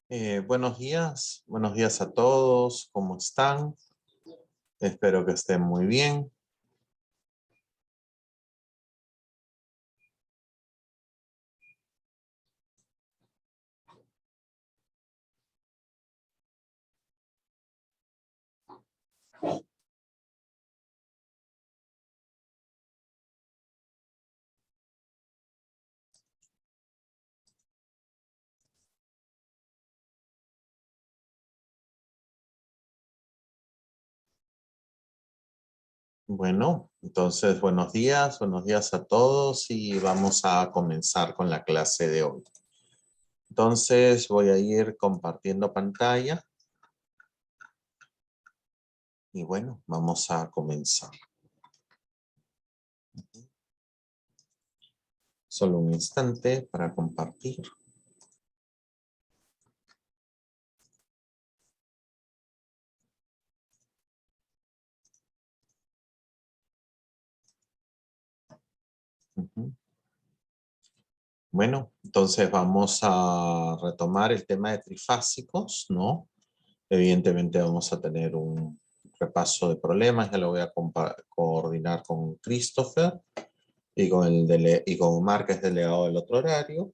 Buenos días a todos, ¿cómo están? Espero que estén muy bien. Bueno, entonces buenos días a todos y vamos a comenzar con la clase de hoy. Entonces voy a ir compartiendo pantalla y bueno, vamos a comenzar. Solo un instante para compartir. Ujú. Bueno, entonces vamos a retomar el tema de trifásicos, ¿no? Evidentemente vamos a tener un repaso de problemas, ya lo voy a coordinar con Christopher y con Mark, que es delegado del otro horario.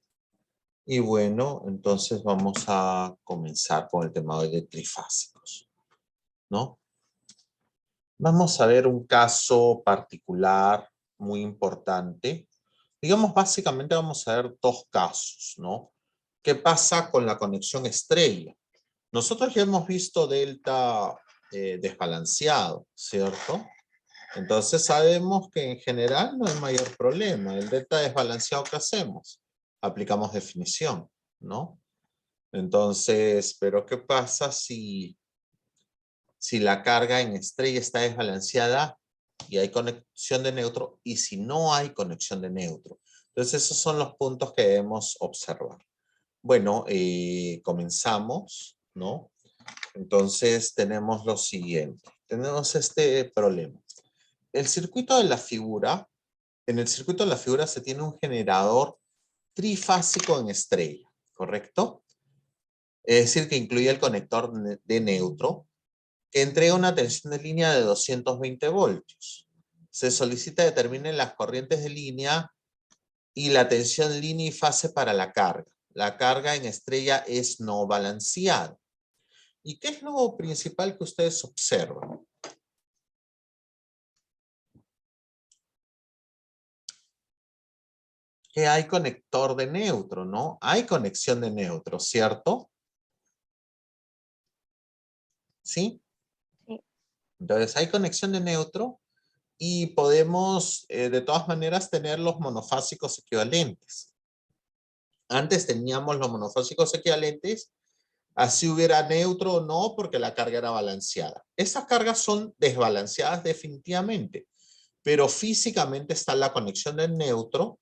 Y bueno, entonces vamos a comenzar con el tema de trifásicos, ¿no? Vamos a ver un caso particular muy importante. Digamos, básicamente vamos a ver dos casos, ¿no? ¿Qué pasa con la conexión estrella? Nosotros ya hemos visto delta desbalanceado, ¿cierto? Entonces sabemos que en general no hay mayor problema. El delta desbalanceado, ¿qué hacemos? Aplicamos definición, ¿no? Entonces, ¿pero qué pasa si la carga en estrella está desbalanceada y hay conexión de neutro, y si no hay conexión de neutro? Entonces, esos son los puntos que debemos observar. Bueno, comenzamos, ¿no? Entonces, tenemos lo siguiente. Tenemos este problema. El circuito de la figura, en el circuito de la figura se tiene un generador trifásico en estrella, ¿correcto? Es decir, que incluye el conector de neutro, que entrega una tensión de línea de 220 voltios. Se solicita determinen las corrientes de línea y la tensión línea y fase para la carga. La carga en estrella es no balanceada. ¿Y qué es lo principal que ustedes observan? Que hay conector de neutro, ¿no? Hay conexión de neutro, ¿cierto? ¿Sí? Sí. Entonces hay conexión de neutro y podemos de todas maneras tener los monofásicos equivalentes. Antes teníamos los monofásicos equivalentes, así hubiera neutro o no, porque la carga era balanceada. Esas cargas son desbalanceadas definitivamente, pero físicamente está la conexión del neutro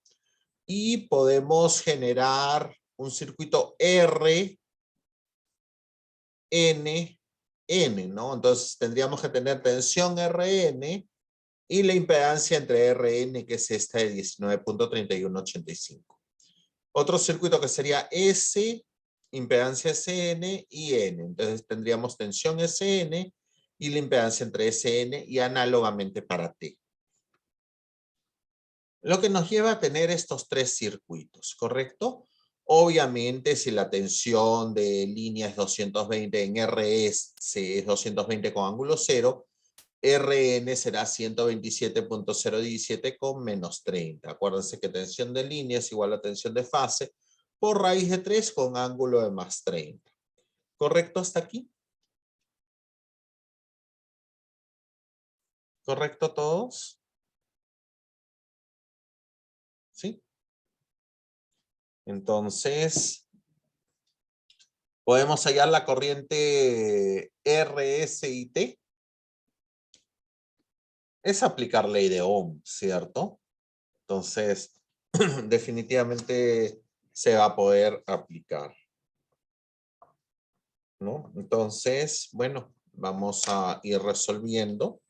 y podemos generar un circuito R, N, N, ¿no? Entonces tendríamos que tener tensión RN y la impedancia entre RN, que es esta de 19.3185. Otro circuito que sería S, impedancia SN y N. Entonces tendríamos tensión SN y la impedancia entre SN y análogamente para T. Lo que nos lleva a tener estos tres circuitos, ¿correcto? Obviamente, si la tensión de línea es 220 en RS, es 220 con ángulo 0, RN será 127.017 con menos 30. Acuérdense que tensión de línea es igual a tensión de fase por raíz de 3 con ángulo de más 30. ¿Correcto hasta aquí? ¿Correcto todos? ¿Sí? Entonces, podemos hallar la corriente RS y T. Es aplicar ley de Ohm, ¿cierto? Entonces, definitivamente se va a poder aplicar, ¿no? Entonces, bueno, vamos a ir resolviendo.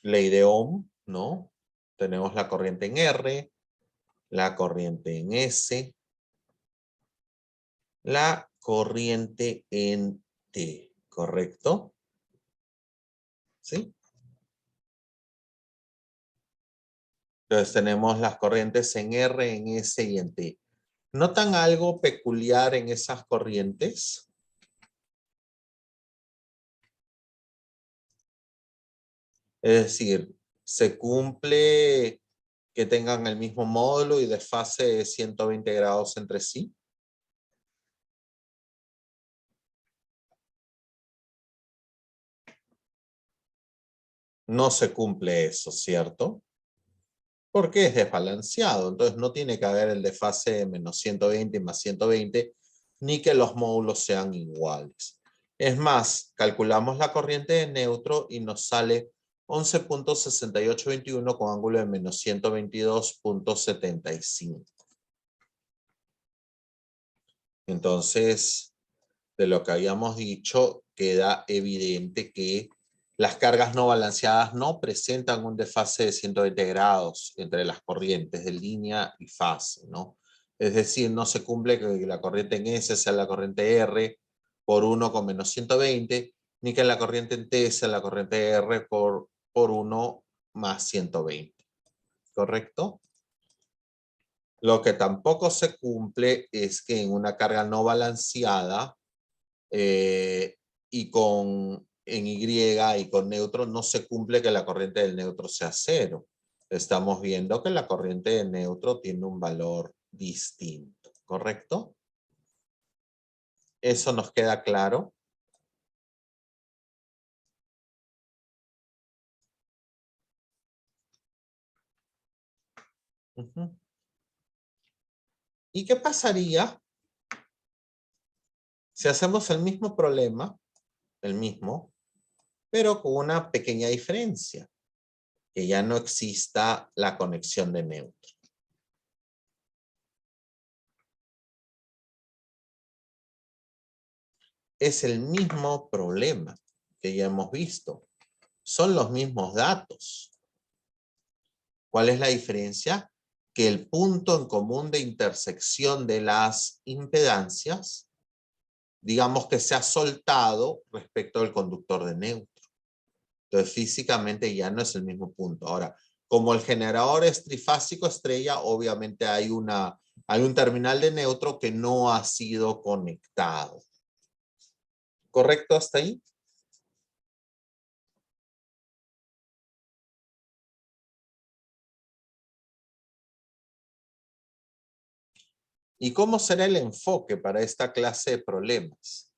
Ley de Ohm, ¿no? Tenemos la corriente en R, la corriente en S, la corriente en T, ¿correcto? ¿Sí? Entonces tenemos las corrientes en R, en S y en T. ¿Notan algo peculiar en esas corrientes? Es decir, se cumple que tengan el mismo módulo y desfase de 120 grados entre sí. No se cumple eso, ¿cierto? Porque es desbalanceado. Entonces no tiene que haber el desfase de menos 120 más 120, ni que los módulos sean iguales. Es más, calculamos la corriente de neutro y nos sale 11.6821 con ángulo de menos 122.75. Entonces, de lo que habíamos dicho, queda evidente que las cargas no balanceadas no presentan un desfase de 120 grados entre las corrientes de línea y fase, ¿no? Es decir, no se cumple que la corriente en S sea la corriente R por 1 con menos 120, ni que la corriente en T sea la corriente R por 1 más 120, ¿correcto? Lo que tampoco se cumple es que en una carga no balanceada y en Y y con neutro no se cumple que la corriente del neutro sea cero. Estamos viendo que la corriente de neutro tiene un valor distinto, ¿correcto? ¿Eso nos queda claro? Uh-huh. ¿Y qué pasaría si hacemos el mismo problema, el mismo, pero con una pequeña diferencia? Que ya no exista la conexión de neutro. Es el mismo problema que ya hemos visto. Son los mismos datos. ¿Cuál es la diferencia? Que el punto en común de intersección de las impedancias, digamos que se ha soltado respecto al conductor de neutro. Entonces físicamente ya no es el mismo punto. Ahora, como el generador es trifásico estrella, obviamente hay un terminal de neutro que no ha sido conectado. ¿Correcto hasta ahí? ¿Y cómo será el enfoque para esta clase de problemas?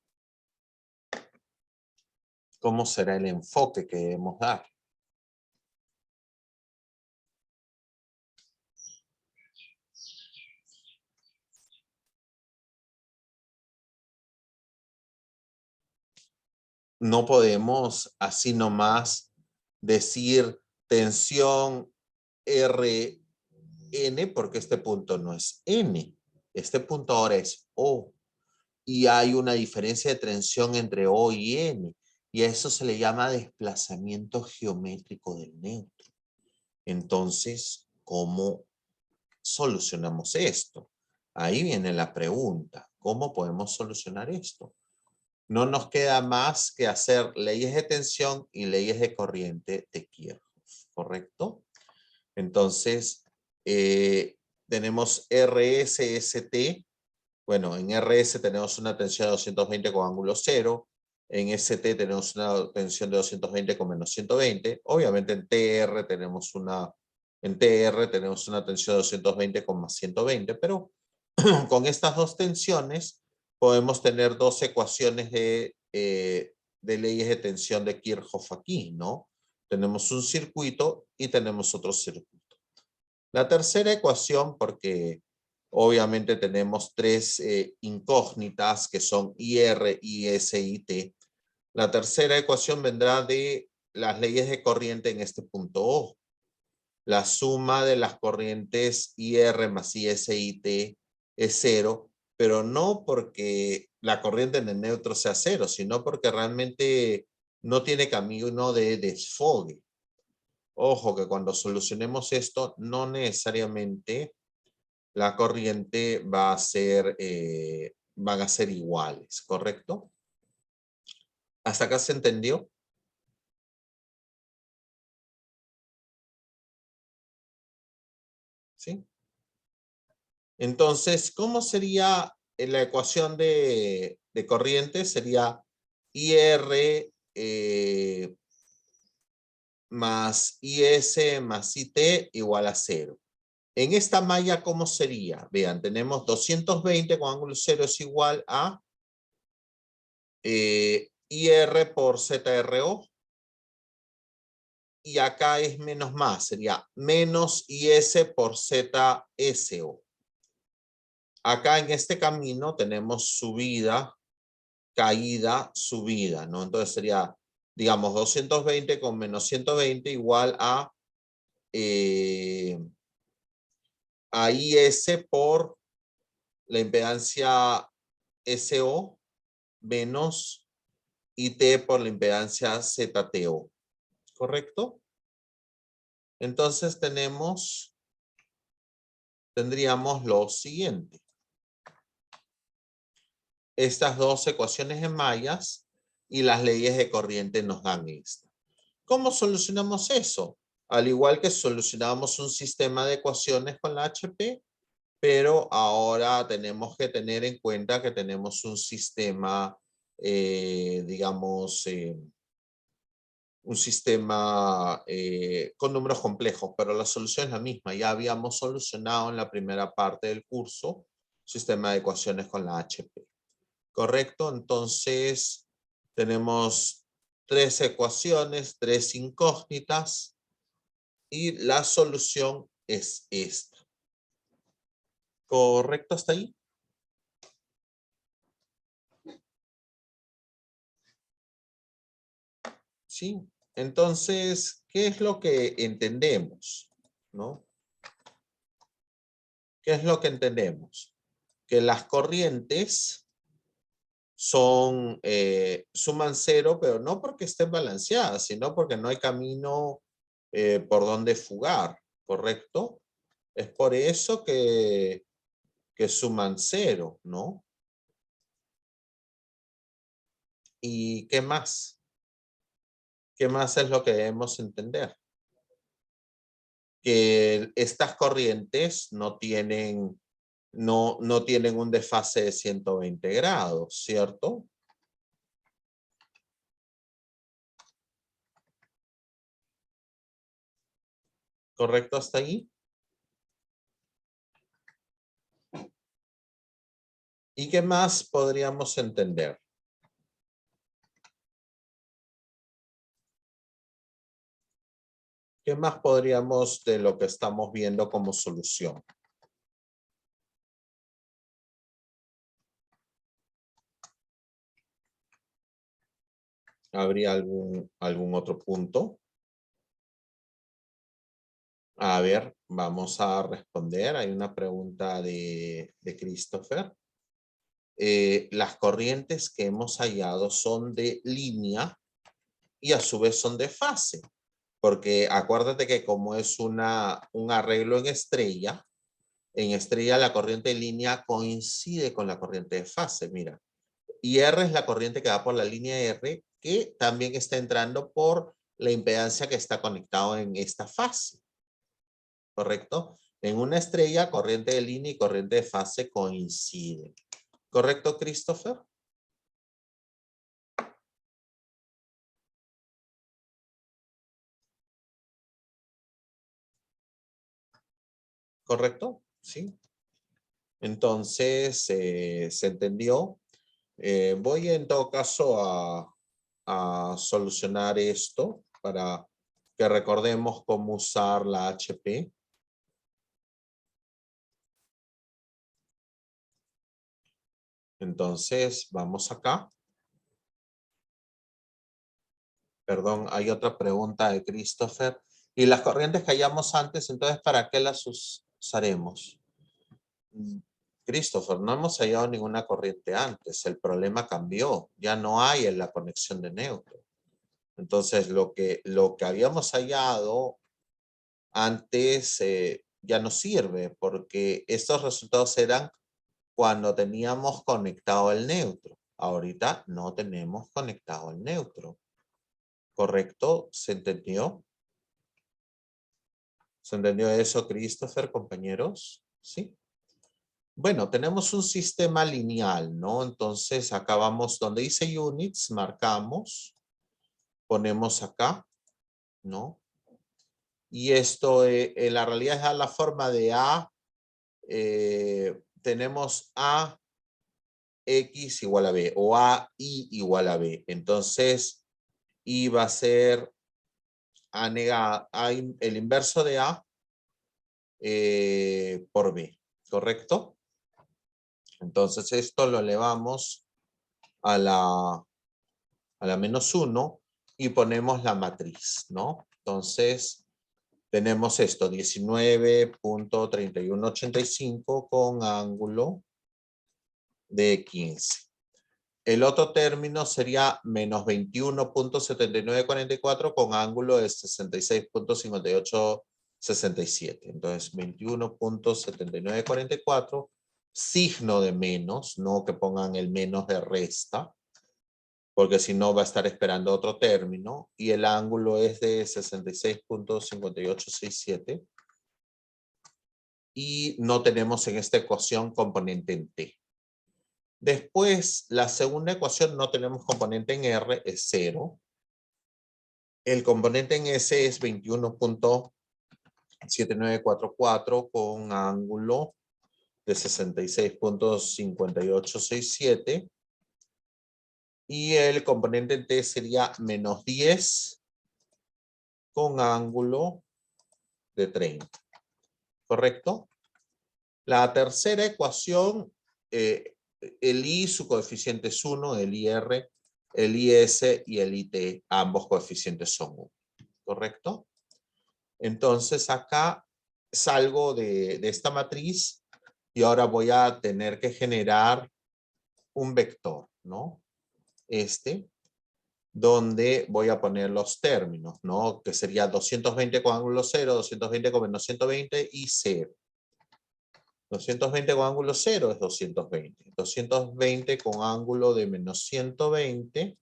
¿Cómo será el enfoque que debemos dar? No podemos así nomás decir tensión Rn porque este punto no es N. Este punto ahora es O. Y hay una diferencia de tensión entre O y N. Y a eso se le llama desplazamiento geométrico del neutro. Entonces, ¿cómo solucionamos esto? Ahí viene la pregunta. ¿Cómo podemos solucionar esto? No nos queda más que hacer leyes de tensión y leyes de corriente de Kirchhoff, ¿correcto? Entonces, tenemos RSST. Bueno, en RS tenemos una tensión de 220 con ángulo 0. En ST tenemos una tensión de 220 con menos 120. Obviamente en TR tenemos una tensión de 220 con más 120, pero con estas dos tensiones podemos tener dos ecuaciones de leyes de tensión de Kirchhoff aquí, ¿no? Tenemos un circuito y tenemos otro circuito. La tercera ecuación, porque obviamente tenemos tres incógnitas que son IR, IS y T. La tercera ecuación vendrá de las leyes de corriente en este punto O. La suma de las corrientes IR más IS y T es cero, pero no porque la corriente en el neutro sea cero, sino porque realmente no tiene camino de desfogue. Ojo que cuando solucionemos esto, no necesariamente la corriente va a ser van a ser iguales, ¿correcto? ¿Hasta acá se entendió? ¿Sí? Entonces, ¿cómo sería la ecuación de corriente? Sería IR más IS más IT igual a 0. En esta malla, ¿cómo sería? Vean, tenemos 220 con ángulo 0 es igual a IR por ZRO. Y acá es menos más, sería menos IS por ZSO. Acá en este camino tenemos subida, caída, subida, ¿no? Entonces sería, digamos, 220 con menos 120 igual a IS por la impedancia SO menos IT por la impedancia ZTO. ¿Correcto? Entonces tendríamos lo siguiente. Estas dos ecuaciones en mallas y las leyes de corriente nos dan esta. ¿Cómo solucionamos eso? Al igual que solucionábamos un sistema de ecuaciones con la HP, pero ahora tenemos que tener en cuenta que tenemos un sistema, digamos, un sistema con números complejos, pero la solución es la misma. Ya habíamos solucionado en la primera parte del curso sistema de ecuaciones con la HP. ¿Correcto? Entonces, tenemos tres ecuaciones, tres incógnitas, y la solución es esta. ¿Correcto hasta ahí? Sí. Entonces, ¿qué es lo que entendemos? ¿No? ¿Qué es lo que entendemos? Que las corrientes suman cero, pero no porque estén balanceadas, sino porque no hay camino por donde fugar, ¿correcto? Es por eso que suman cero, ¿no? ¿Y qué más? ¿Qué más es lo que debemos entender? Que estas corrientes no tienen un desfase de 120 grados, ¿cierto? ¿Correcto hasta ahí? ¿Y qué más podríamos entender? ¿Qué más podríamos de lo que estamos viendo como solución? ¿Habría algún otro punto? A ver, vamos a responder. Hay una pregunta de Christopher. Las corrientes que hemos hallado son de línea y a su vez son de fase. Porque acuérdate que como es un arreglo en estrella la corriente de línea coincide con la corriente de fase. Mira, y R es la corriente que va por la línea R, que también está entrando por la impedancia que está conectado en esta fase. ¿Correcto? En una estrella, corriente de línea y corriente de fase coinciden. ¿Correcto, Christopher? ¿Correcto? Sí. Entonces, ¿se entendió? Voy en todo caso a solucionar esto para que recordemos cómo usar la HP. Entonces, vamos acá. Perdón, hay otra pregunta de Christopher. ¿Y las corrientes que hallamos antes, entonces, para qué las usaremos? Christopher, no hemos hallado ninguna corriente antes. El problema cambió. Ya no hay en la conexión de neutro. Entonces, lo que habíamos hallado antes ya no sirve porque estos resultados eran cuando teníamos conectado el neutro. Ahorita no tenemos conectado el neutro. ¿Correcto? ¿Se entendió? ¿Se entendió eso, Christopher, compañeros? ¿Sí? Bueno, tenemos un sistema lineal, ¿no? Entonces, acá vamos, donde dice units, marcamos, ponemos acá, ¿no? Y esto, en la realidad es a la forma de A. Tenemos A, X igual a B, o A, Y igual a B. Entonces, Y va a ser el inverso de A por B, ¿correcto? Entonces esto lo elevamos a la -1 y ponemos la matriz, ¿no? Entonces tenemos esto, 19.3185 con ángulo de 15. El otro término sería menos 21.7944 con ángulo de 66.5867. Entonces 21.7944, signo de menos, no que pongan el menos de resta, porque si no va a estar esperando otro término, y el ángulo es de 66.5867. Y no tenemos en esta ecuación componente en T. Después, la segunda ecuación no tenemos componente en R, es 0. El componente en S es 21.7944 con ángulo de 66.5867. Y el componente en T sería menos 10 con ángulo de 30. ¿Correcto? La tercera ecuación, el I, su coeficiente es 1, el IR, el IS y el IT, ambos coeficientes son 1. ¿Correcto? Entonces acá salgo de esta matriz y ahora voy a tener que generar un vector, ¿no? Donde voy a poner los términos, ¿no? Que sería 220 con ángulo 0, 220 con menos 120 y 0. 220 con ángulo 0 es 220. 220 con ángulo de menos 120.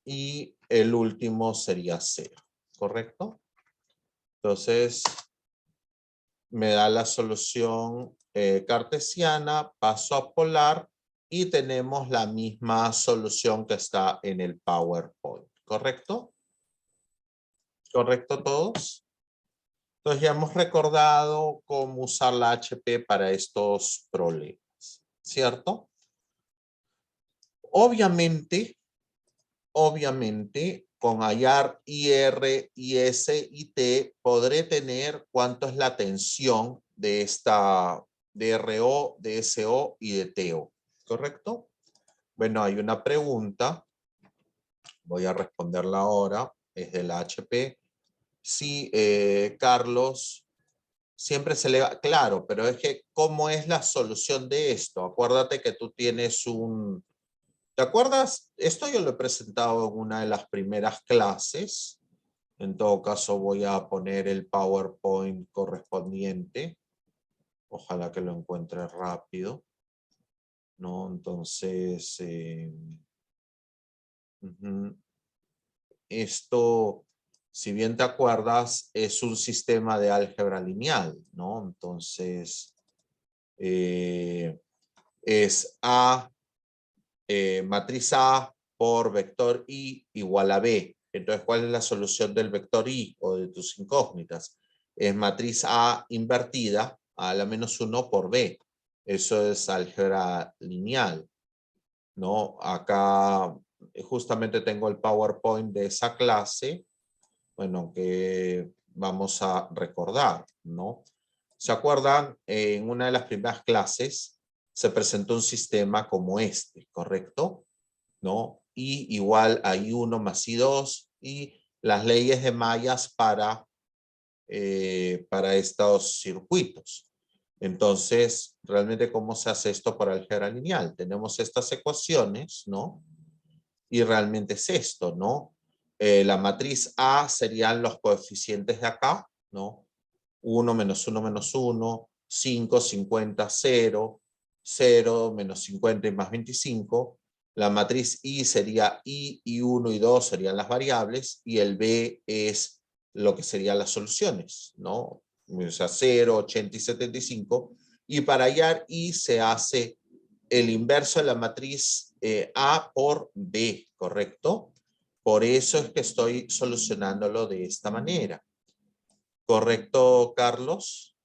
Y el último sería 0. ¿Correcto? Entonces, me da la solución cartesiana, paso a polar y tenemos la misma solución que está en el PowerPoint. ¿Correcto? ¿Correcto todos? Entonces ya hemos recordado cómo usar la HP para estos problemas, ¿cierto? Obviamente, con hallar IR, IS y T, podré tener cuánto es la tensión de esta, de RO, de SO y de TO, ¿correcto? Bueno, hay una pregunta, voy a responderla ahora, es de la HP. Sí, Carlos, siempre se le va, claro, pero es que, ¿cómo es la solución de esto? Acuérdate que tú tienes un, ¿te acuerdas? Esto yo lo he presentado en una de las primeras clases. En todo caso, voy a poner el PowerPoint correspondiente. Ojalá que lo encuentre rápido, ¿no? Entonces, esto, si bien te acuerdas, es un sistema de álgebra lineal, ¿no? Entonces, es A, matriz A por vector I igual a B. Entonces, ¿cuál es la solución del vector I o de tus incógnitas? Es matriz A invertida a la menos 1 por B. Eso es álgebra lineal, ¿no? Acá justamente tengo el PowerPoint de esa clase, bueno, que vamos a recordar, ¿no? ¿Se acuerdan? En una de las primeras clases se presentó un sistema como este, ¿correcto? ¿No? I igual a I1 más I2 y las leyes de mallas para estos circuitos. Entonces, realmente, ¿cómo se hace esto para álgebra lineal? Tenemos estas ecuaciones, ¿no? Y realmente es esto, ¿no? La matriz A serían los coeficientes de acá, ¿no? 1 menos 1 menos 1, 5, 50, 0, 0 menos 50 y más 25. La matriz I sería I y 1 y 2 serían las variables y el B es lo que serían las soluciones, ¿no? O sea, 0, 80 y 75. Y para hallar I se hace el inverso de la matriz A por B, ¿correcto? Por eso es que estoy solucionándolo de esta manera. ¿Correcto, Carlos?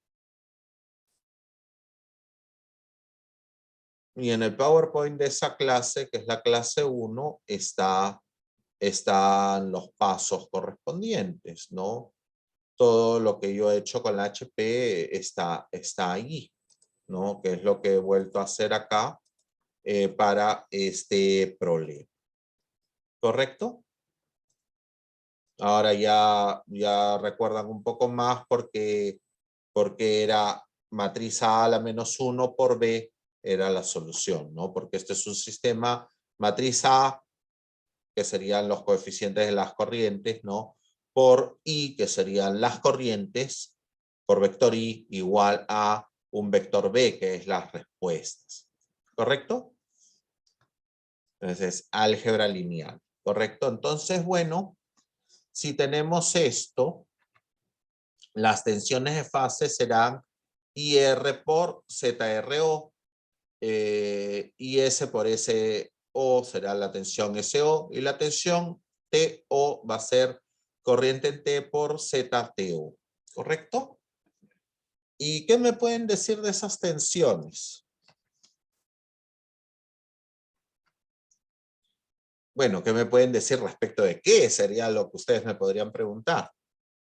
Y en el PowerPoint de esa clase, que es la clase 1, están los pasos correspondientes, ¿no? Todo lo que yo he hecho con la HP está ahí, ¿no? Que es lo que he vuelto a hacer acá para este problema. ¿Correcto? Ahora ya recuerdan un poco más porque era matriz A a la menos 1 por B era la solución, ¿no? Porque este es un sistema matriz A, que serían los coeficientes de las corrientes, ¿no? Por I, que serían las corrientes, por vector I igual a un vector B, que es las respuestas. ¿Correcto? Entonces, álgebra lineal. ¿Correcto? Entonces, bueno, si tenemos esto, las tensiones de fase serán IR por ZRO, IS por SO será la tensión SO, y la tensión TO va a ser corriente en T por ZTO, ¿correcto? ¿Y qué me pueden decir de esas tensiones? Bueno, ¿qué me pueden decir respecto de qué? Sería lo que ustedes me podrían preguntar.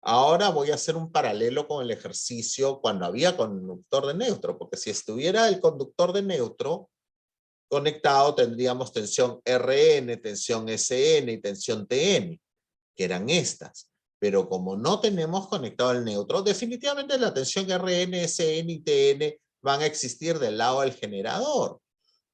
Ahora voy a hacer un paralelo con el ejercicio cuando había conductor de neutro, porque si estuviera el conductor de neutro conectado, tendríamos tensión Rn, tensión Sn y tensión Tn, que eran estas. Pero como no tenemos conectado el neutro, definitivamente la tensión Rn, Sn y Tn van a existir del lado del generador.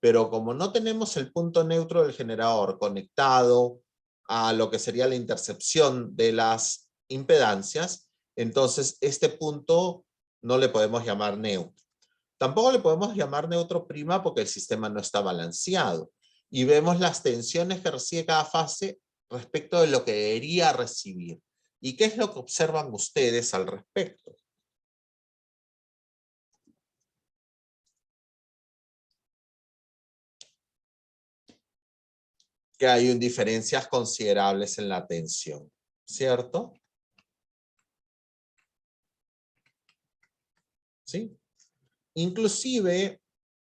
Pero como no tenemos el punto neutro del generador conectado a lo que sería la intercepción de las impedancias, entonces este punto no le podemos llamar neutro. Tampoco le podemos llamar neutro prima porque el sistema no está balanceado. Y vemos las tensiones que recibe cada fase respecto de lo que debería recibir. ¿Y qué es lo que observan ustedes al respecto? Que hay diferencias considerables en la tensión, ¿cierto? ¿Sí? Inclusive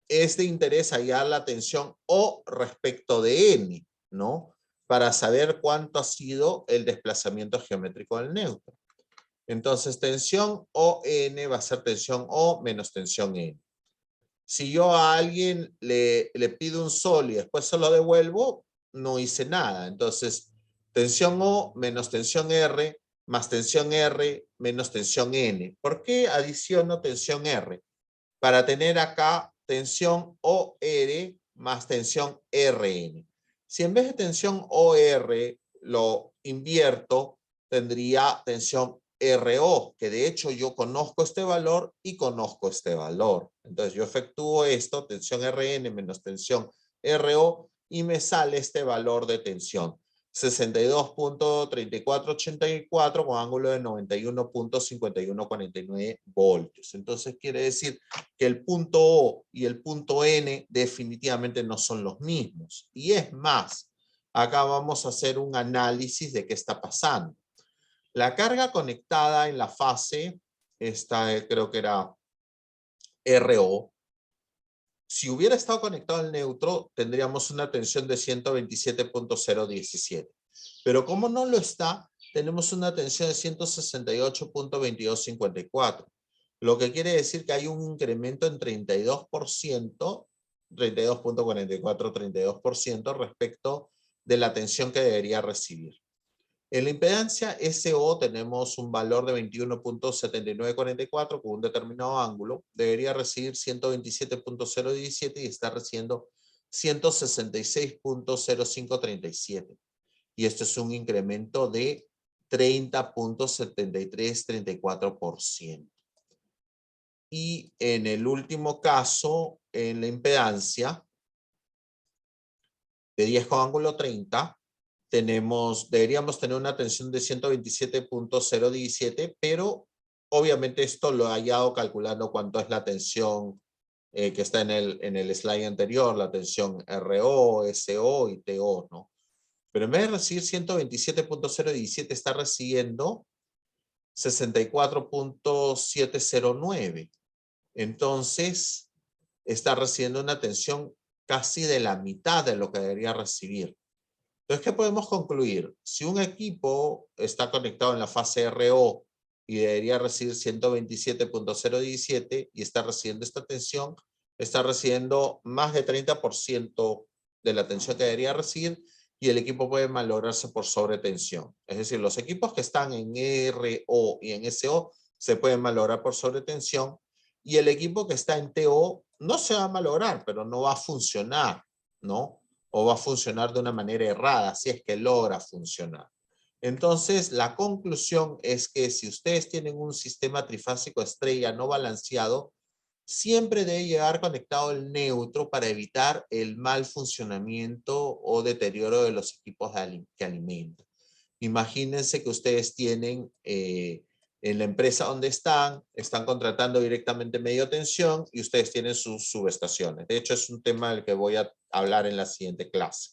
es de interés hallar la tensión O respecto de N, ¿no? Para saber cuánto ha sido el desplazamiento geométrico del neutro. Entonces, tensión ON va a ser tensión O menos tensión N. Si yo a alguien le pido un sol y después se lo devuelvo, no hice nada. Entonces, tensión O menos tensión R más tensión R menos tensión N. ¿Por qué adiciono tensión R? Para tener acá tensión OR más tensión RN. Si en vez de tensión OR lo invierto, tendría tensión RO, que de hecho yo conozco este valor y conozco este valor. Entonces yo efectúo esto, tensión RN menos tensión RO, y me sale este valor de tensión. 62.3484 con ángulo de 91.5149 voltios. Entonces quiere decir que el punto O y el punto N definitivamente no son los mismos. Y es más, acá vamos a hacer un análisis de qué está pasando. La carga conectada en la fase, esta creo que era RO, si hubiera estado conectado al neutro, tendríamos una tensión de 127.017. Pero como no lo está, tenemos una tensión de 168.2254. Lo que quiere decir que hay un incremento en 32%, 32.44, 32% respecto de la tensión que debería recibir. En la impedancia SO tenemos un valor de 21.7944 con un determinado ángulo. Debería recibir 127.017 y está recibiendo 166.0537. Y esto es un incremento de 30.7334%. Y en el último caso, en la impedancia de 10 con ángulo 30, deberíamos tener una tensión de 127.017, pero obviamente esto lo he hallado calculando cuánto es la tensión que está en el slide anterior, la tensión RO, SO y TO, ¿no? Pero en vez de recibir 127.017, está recibiendo 64.709. Entonces, está recibiendo una tensión casi de la mitad de lo que debería recibir. Entonces, ¿qué podemos concluir? Si un equipo está conectado en la fase RO y debería recibir 127.017 y está recibiendo esta tensión, está recibiendo más de 30% de la tensión que debería recibir y el equipo puede malograrse por sobretensión. Es decir, los equipos que están en RO y en SO se pueden malograr por sobretensión y el equipo que está en TO no se va a malograr, pero no va a funcionar, ¿no? O va a funcionar de una manera errada, si es que logra funcionar. Entonces, la conclusión es que si ustedes tienen un sistema trifásico estrella no balanceado, siempre debe llevar conectado el neutro para evitar el mal funcionamiento o deterioro de los equipos que alimentan. Imagínense que ustedes tienen en la empresa donde están contratando directamente medio tensión y ustedes tienen sus subestaciones. De hecho, es un tema del que voy a hablar en la siguiente clase.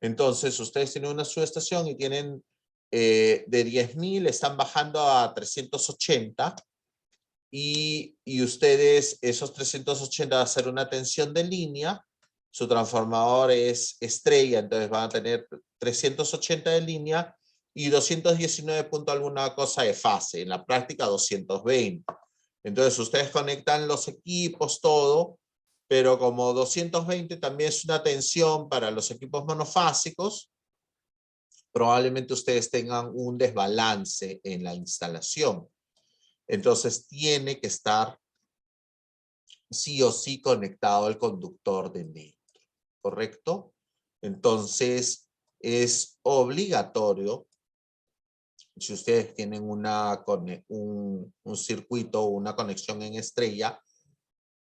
Entonces, ustedes tienen una subestación y tienen de 10.000, están bajando a 380 y ustedes, esos 380 va a ser una tensión de línea, su transformador es estrella, entonces van a tener 380 de línea y 219 punto alguna cosa de fase, en la práctica 220. Entonces ustedes conectan los equipos, todo, pero como 220 también es una tensión para los equipos monofásicos, probablemente ustedes tengan un desbalance en la instalación. Entonces tiene que estar sí o sí conectado al conductor de neutro, ¿correcto? Entonces es obligatorio, si ustedes tienen un circuito o una conexión en estrella,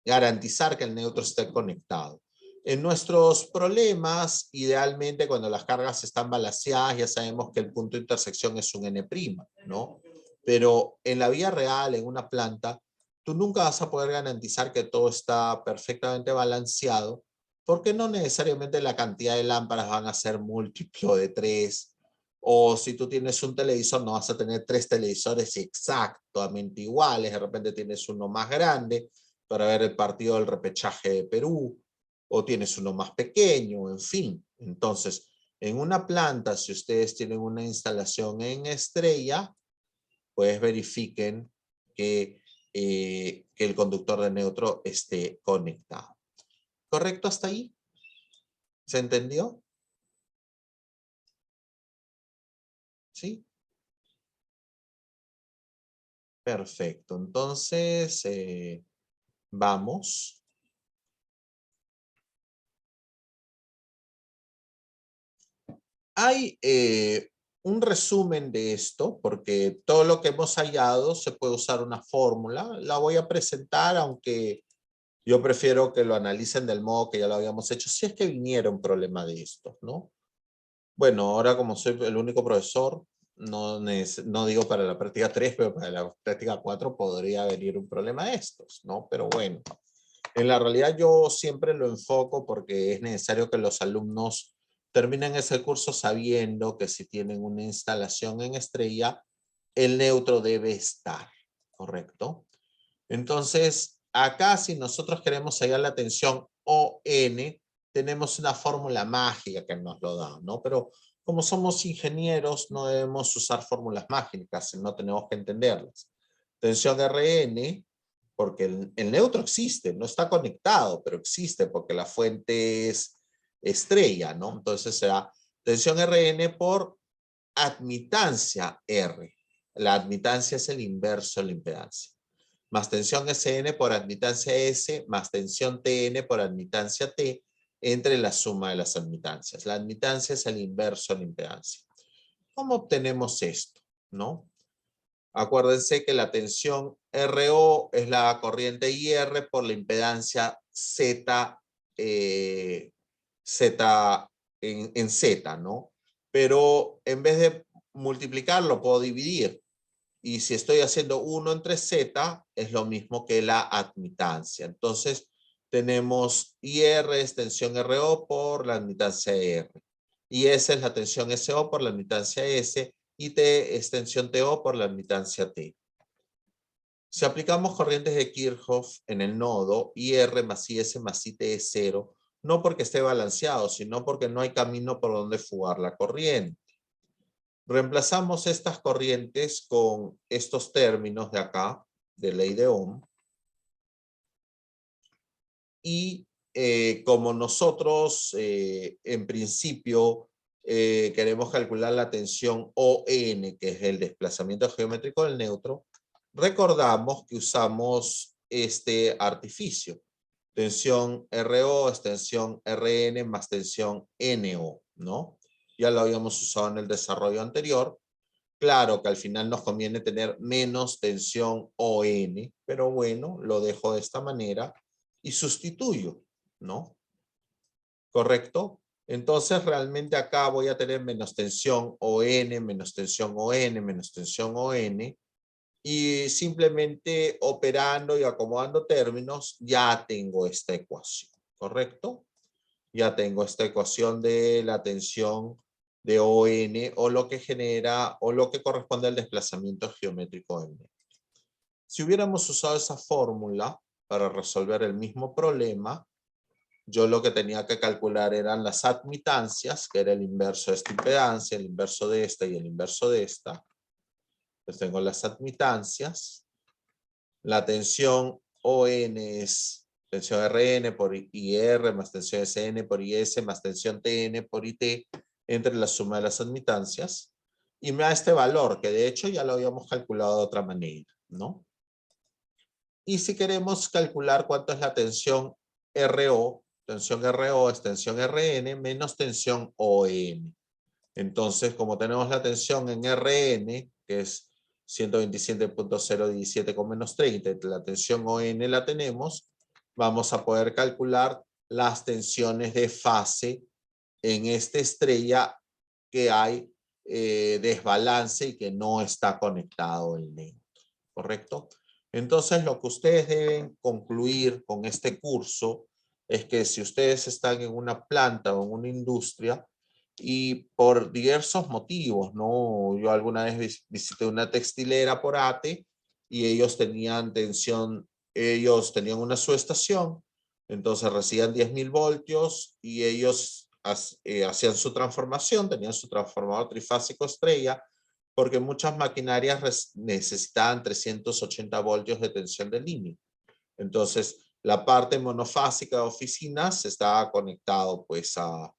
garantizar que el neutro esté conectado. En nuestros problemas, idealmente cuando las cargas están balanceadas, ya sabemos que el punto de intersección es un N', ¿no? Pero en la vida real, en una planta, tú nunca vas a poder garantizar que todo está perfectamente balanceado, porque no necesariamente la cantidad de lámparas van a ser múltiplo de 3, o si tú tienes un televisor, no vas a tener 3 televisores exactamente iguales, de repente tienes uno más grande, para ver el partido del repechaje de Perú, o tienes uno más pequeño, en fin. Entonces, en una planta, si ustedes tienen una instalación en estrella, pues verifiquen que el conductor de neutro esté conectado. ¿Correcto hasta ahí? ¿Se entendió? ¿Sí? Perfecto. Entonces, vamos. Hay un resumen de esto, porque todo lo que hemos hallado se puede usar una fórmula. La voy a presentar, aunque yo prefiero que lo analicen del modo que ya lo habíamos hecho, si es que viniera un problema de estos, ¿no? Bueno, ahora como soy el único profesor, no digo para la práctica 3, pero para la práctica 4 podría venir un problema de estos, ¿no? Pero bueno, en la realidad yo siempre lo enfoco porque es necesario que los alumnos terminen ese curso sabiendo que si tienen una instalación en estrella, el neutro debe estar, ¿correcto? Entonces, acá si nosotros queremos hallar la tensión ON, tenemos una fórmula mágica que nos lo da, ¿no? Pero como somos ingenieros, no debemos usar fórmulas mágicas, no tenemos que entenderlas. Tensión RN, porque el neutro existe, no está conectado, pero existe porque la fuente es estrella, ¿no? Entonces será tensión RN por admitancia R. La admitancia es el inverso de la impedancia. Más tensión SN por admitancia S, más tensión TN por admitancia T, entre la suma de las admitancias. La admitancia es el inverso de la impedancia. ¿Cómo obtenemos esto? ¿No? Acuérdense que la tensión RO es la corriente IR por la impedancia Z, Z en Z, ¿no? Pero en vez de multiplicarlo, puedo dividir. Y si estoy haciendo 1 entre Z, es lo mismo que la admitancia. Entonces, tenemos IR es tensión RO por la admitancia R. Y S es la tensión SO por la admitancia S. Y T es tensión TO por la admitancia T. Si aplicamos corrientes de Kirchhoff en el nodo, IR más IS más IT es 0, no porque esté balanceado, sino porque no hay camino por donde fugar la corriente. Reemplazamos estas corrientes con estos términos de acá, de ley de Ohm. Y como nosotros en principio queremos calcular la tensión ON, que es el desplazamiento geométrico del neutro, recordamos que usamos este artificio. Tensión RO es tensión RN más tensión NO, ¿no? Ya lo habíamos usado en el desarrollo anterior. Claro que al final nos conviene tener menos tensión ON, pero bueno, lo dejo de esta manera y sustituyo, ¿no? ¿Correcto? Entonces realmente acá voy a tener menos tensión ON, menos tensión ON, menos tensión ON, y simplemente operando y acomodando términos ya tengo esta ecuación, ¿correcto? Ya tengo esta ecuación de la tensión de ON o lo que genera o lo que corresponde al desplazamiento geométrico M. Si hubiéramos usado esa fórmula para resolver el mismo problema, yo lo que tenía que calcular eran las admitancias, que era el inverso de esta impedancia, el inverso de esta y el inverso de esta. Entonces tengo las admitancias. La tensión ON es tensión RN por IR más tensión SN por IS más tensión TN por IT entre la suma de las admitancias. Y me da este valor, que de hecho ya lo habíamos calculado de otra manera, ¿no? Y si queremos calcular cuánto es la tensión RO es tensión RN menos tensión ON. Entonces, como tenemos la tensión en RN, que es 127.017 con menos 30, la tensión ON la tenemos, vamos a poder calcular las tensiones de fase en esta estrella que hay desbalance y que no está conectado el neutro, ¿correcto? Entonces, lo que ustedes deben concluir con este curso es que si ustedes están en una planta o en una industria y por diversos motivos, ¿no? Yo alguna vez visité una textilera por ATE y ellos tenían una subestación, entonces recibían 10.000 voltios y ellos hacían su transformación, tenían su transformador trifásico estrella, porque muchas maquinarias necesitaban 380 voltios de tensión de línea. Entonces, la parte monofásica de oficinas estaba conectado pues a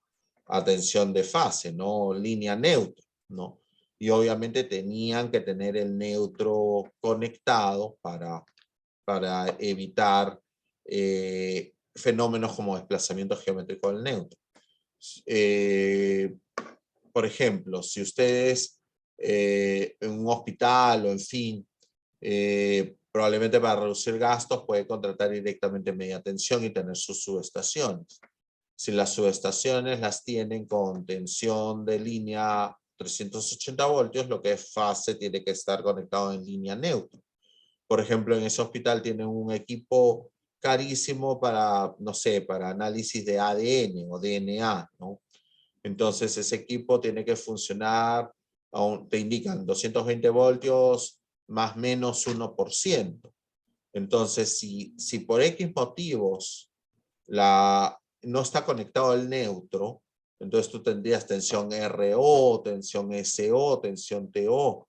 tensión de fase, ¿no? Línea neutra, ¿no? Y obviamente tenían que tener el neutro conectado para evitar fenómenos como desplazamiento geométrico del neutro. Por ejemplo, si ustedes en un hospital o en fin, probablemente para reducir gastos puede contratar directamente media tensión y tener sus subestaciones. Si las subestaciones las tienen con tensión de línea 380 voltios, lo que es fase tiene que estar conectado en línea neutra. Por ejemplo, en ese hospital tienen un equipo carísimo para, no sé, para análisis de ADN o DNA, ¿no? Entonces ese equipo tiene que funcionar, te indican 220 voltios más menos 1%. Entonces, si por X motivos no está conectado el neutro, entonces tú tendrías tensión RO, tensión SO, tensión TO,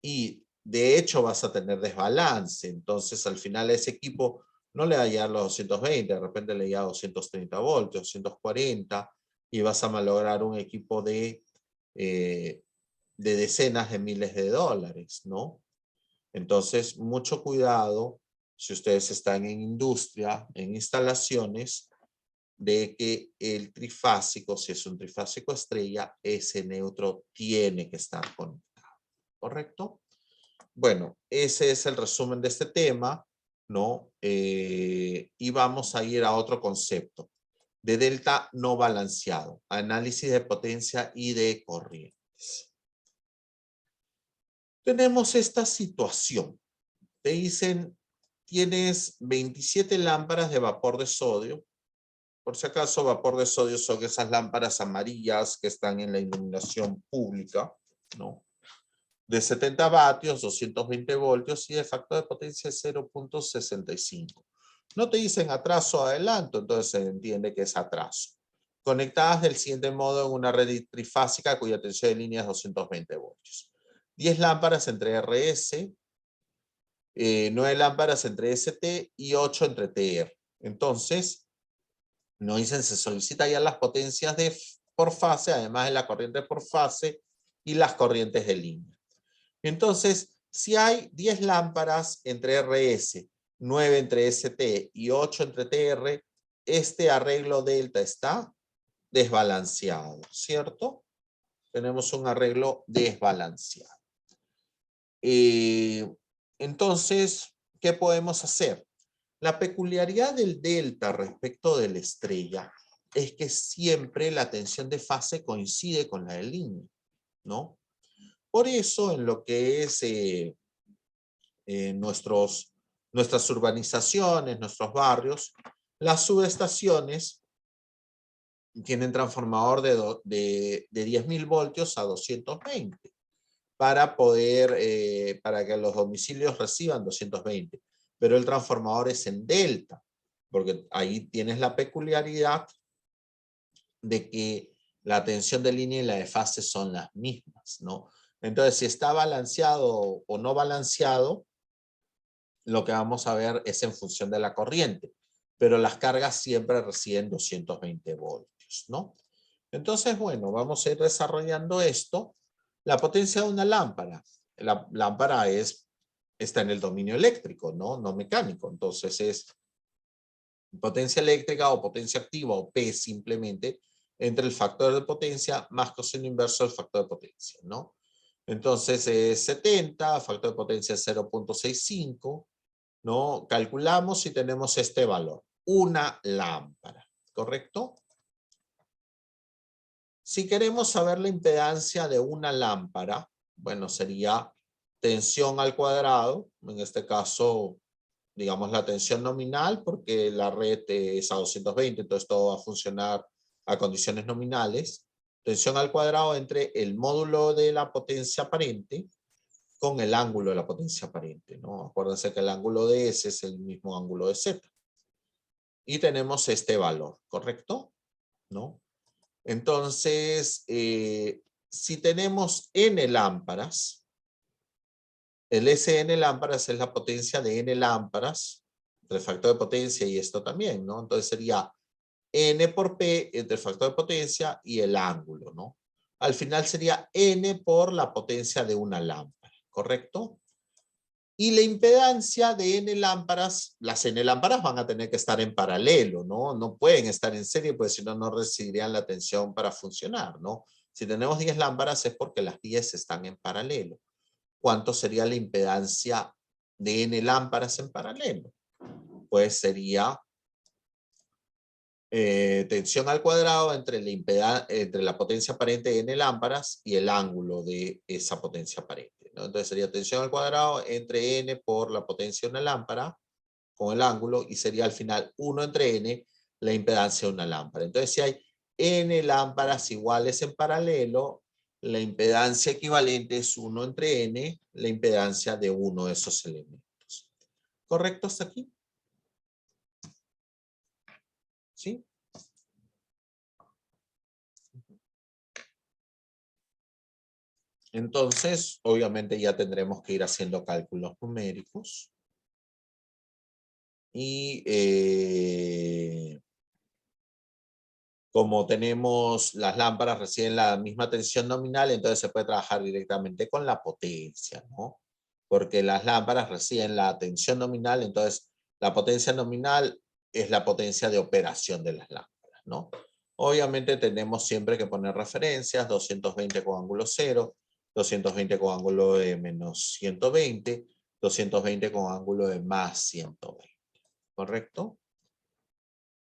y de hecho vas a tener desbalance. Entonces al final ese equipo no le va a llegar los 220, de repente le llega 230 voltios, 240, y vas a malograr un equipo de decenas de miles de dólares, ¿no? Entonces, mucho cuidado si ustedes están en industria, en instalaciones, de que el trifásico, si es un trifásico estrella, ese neutro tiene que estar conectado, ¿correcto? bueno, ese es el resumen de este tema, ¿no? Y vamos a ir a otro concepto, de delta no balanceado, análisis de potencia y de corrientes. Tenemos esta situación. Te dicen, tienes 27 lámparas de vapor de sodio. Por si acaso, vapor de sodio son esas lámparas amarillas que están en la iluminación pública, ¿no? De 70 vatios, 220 voltios y de factor de potencia 0.65. No te dicen atraso o adelanto, entonces se entiende que es atraso. Conectadas del siguiente modo en una red trifásica cuya tensión de línea es 220 voltios. 10 lámparas entre RS, 9 lámparas entre ST y 8 entre TR. Entonces, nos dicen, se solicita ya las potencias por fase, además de la corriente por fase y las corrientes de línea. Entonces, si hay 10 lámparas entre RS, 9 entre ST y 8 entre TR, este arreglo delta está desbalanceado, ¿cierto? Tenemos un arreglo desbalanceado. Entonces, ¿qué podemos hacer? La peculiaridad del delta respecto de la estrella es que siempre la tensión de fase coincide con la de línea, ¿no? Por eso, en lo que es nuestras urbanizaciones, nuestros barrios, las subestaciones tienen transformador de 10.000 voltios a 220 para para que los domicilios reciban 220. Pero el transformador es en delta, porque ahí tienes la peculiaridad de que la tensión de línea y la de fase son las mismas, ¿no? Entonces, si está balanceado o no balanceado, lo que vamos a ver es en función de la corriente, pero las cargas siempre reciben 220 voltios, ¿no? Entonces, bueno, vamos a ir desarrollando esto. La potencia de una lámpara. La lámpara está en el dominio eléctrico, ¿no? No mecánico. Entonces es potencia eléctrica o potencia activa o P simplemente entre el factor de potencia más coseno inverso del factor de potencia, ¿no? Entonces es 70, factor de potencia es 0.65, ¿no? Calculamos y tenemos este valor, una lámpara, ¿correcto? Si queremos saber la impedancia de una lámpara, bueno, sería tensión al cuadrado, en este caso, digamos la tensión nominal, porque la red es a 220, entonces todo va a funcionar a condiciones nominales. Tensión al cuadrado entre el módulo de la potencia aparente con el ángulo de la potencia aparente, ¿no? Acuérdense que el ángulo de S es el mismo ángulo de Z. Y tenemos este valor, ¿correcto? ¿No? Entonces, si tenemos N lámparas, el SN lámparas es la potencia de N lámparas, entre el factor de potencia y esto también, ¿no? Entonces sería N por P entre el factor de potencia y el ángulo, ¿no? Al final sería N por la potencia de una lámpara, ¿correcto? Y la impedancia de N lámparas, las N lámparas van a tener que estar en paralelo, ¿no? No pueden estar en serie, pues si no, no recibirían la tensión para funcionar, ¿no? Si tenemos 10 lámparas es porque las 10 están en paralelo. ¿Cuánto sería la impedancia de N lámparas en paralelo? Pues sería tensión al cuadrado entre la potencia aparente de N lámparas y el ángulo de esa potencia aparente, ¿no? Entonces sería tensión al cuadrado entre N por la potencia de una lámpara con el ángulo y sería al final 1 entre N la impedancia de una lámpara. Entonces si hay N lámparas iguales en paralelo, la impedancia equivalente es 1 entre N, la impedancia de uno de esos elementos. ¿Correcto hasta aquí? ¿Sí? Entonces, obviamente ya tendremos que ir haciendo cálculos numéricos. Y como tenemos las lámparas reciben la misma tensión nominal, entonces se puede trabajar directamente con la potencia, ¿no? Porque las lámparas reciben la tensión nominal, entonces la potencia nominal es la potencia de operación de las lámparas, ¿no? Obviamente tenemos siempre que poner referencias, 220 con ángulo cero, 220 con ángulo de menos 120, 220 con ángulo de más 120, ¿correcto?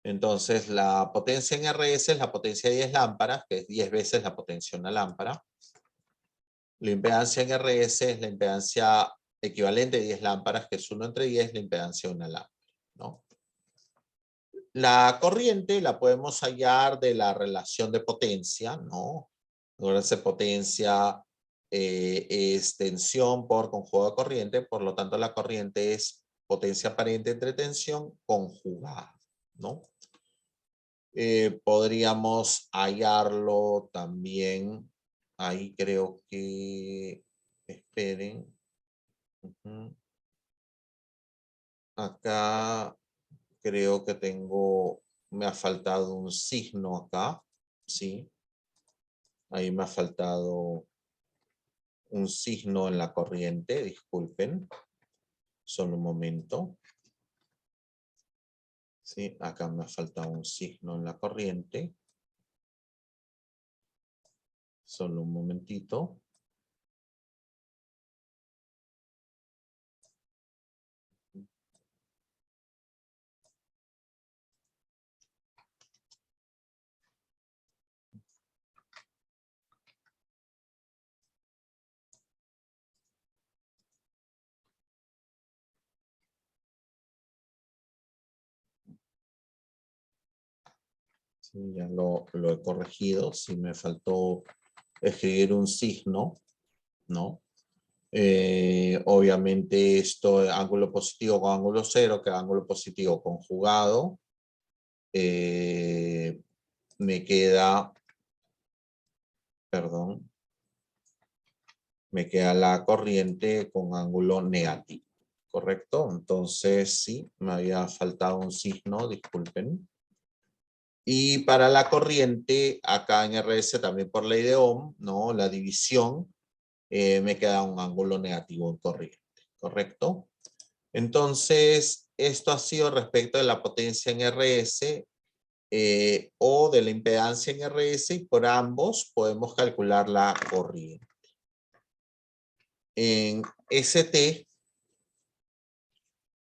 Entonces, la potencia en RS es la potencia de 10 lámparas, que es 10 veces la potencia de una lámpara. La impedancia en RS es la impedancia equivalente de 10 lámparas, que es 1 entre 10, la impedancia de una lámpara, ¿no? La corriente la podemos hallar de la relación de potencia, ¿no? Ahora se potencia es tensión por conjugado de corriente, por lo tanto la corriente es potencia aparente entre tensión conjugada, ¿no? Podríamos hallarlo también, ahí creo que, esperen, acá creo que tengo, me ha faltado un signo acá, ¿sí? Ahí me ha faltado un signo en la corriente, disculpen, solo un momento. Sí, acá me ha faltado un signo en la corriente. Solo un momentito. Sí, ya lo he corregido. Sí me faltó escribir un signo, ¿no? Obviamente esto, ángulo positivo con ángulo cero, que ángulo positivo conjugado. Me queda, perdón, me queda la corriente con ángulo negativo, ¿correcto? Entonces sí, me había faltado un signo, disculpen. Y para la corriente, acá en RS también por ley de Ohm, ¿no? La división, me queda un ángulo negativo en corriente, ¿correcto? Entonces, esto ha sido respecto de la potencia en RS o de la impedancia en RS, y por ambos podemos calcular la corriente. En ST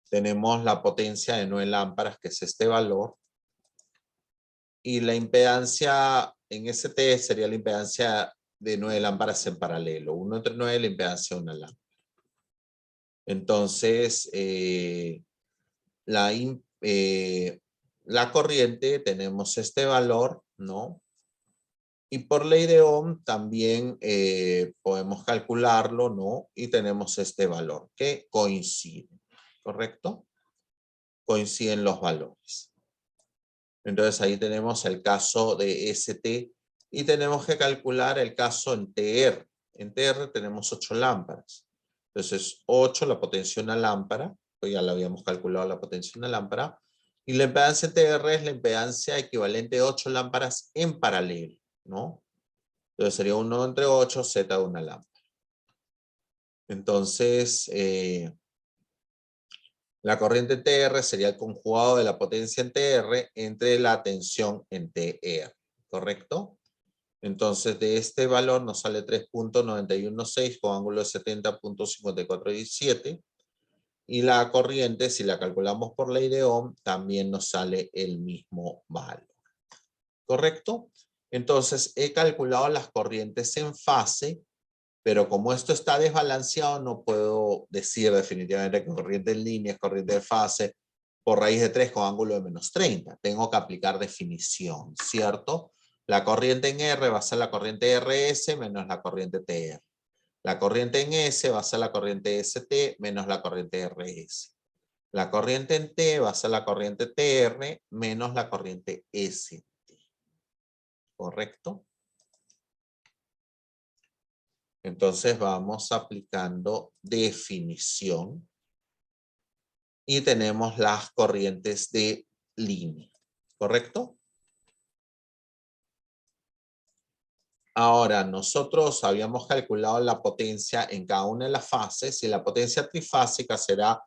tenemos la potencia de 9 lámparas, que es este valor, y la impedancia en ST sería la impedancia de 9 lámparas en paralelo. 1 entre 9 la impedancia de una lámpara. Entonces, la corriente tenemos este valor, ¿no? Y por ley de Ohm también podemos calcularlo, ¿no? Y tenemos este valor que coincide, ¿correcto? Coinciden los valores. Entonces ahí tenemos el caso de ST y tenemos que calcular el caso en TR. En TR tenemos 8 lámparas. Entonces 8 la potencia de una lámpara, pues ya lo habíamos calculado la potencia de una lámpara, y la impedancia TR es la impedancia equivalente a 8 lámparas en paralelo, ¿no? Entonces sería 1 entre 8, Z de una lámpara. Entonces, la corriente TR sería el conjugado de la potencia en TR entre la tensión en TR, ¿correcto? Entonces, de este valor nos sale 3.916 con ángulo de 70.5417. Y la corriente, si la calculamos por ley de Ohm, también nos sale el mismo valor, ¿correcto? Entonces, he calculado las corrientes en fase, pero como esto está desbalanceado, no puedo decir definitivamente que corriente en línea es corriente de fase por raíz de 3 con ángulo de menos 30. Tengo que aplicar definición, ¿cierto? La corriente en R va a ser la corriente RS menos la corriente TR. La corriente en S va a ser la corriente ST menos la corriente RS. La corriente en T va a ser la corriente TR menos la corriente ST. ¿Correcto? Entonces vamos aplicando definición y tenemos las corrientes de línea, ¿correcto? Ahora, nosotros habíamos calculado la potencia en cada una de las fases y la potencia trifásica será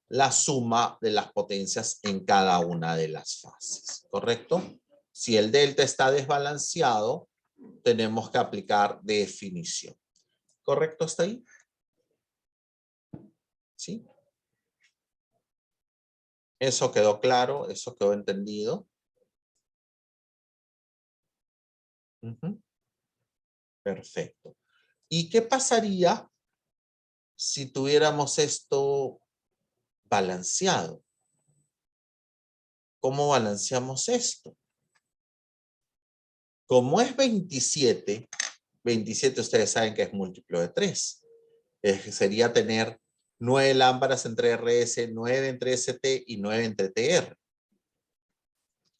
la suma de las potencias en cada una de las fases, ¿correcto? Si el delta está desbalanceado, tenemos que aplicar definición. ¿Correcto hasta ahí? ¿Sí? ¿Eso quedó claro? ¿Eso quedó entendido? Ujú. Perfecto. ¿Y qué pasaría si tuviéramos esto balanceado? ¿Cómo balanceamos esto? Como es 27, 27 ustedes saben que es múltiplo de 3. Sería tener 9 lámparas entre RS, 9 entre ST y 9 entre TR.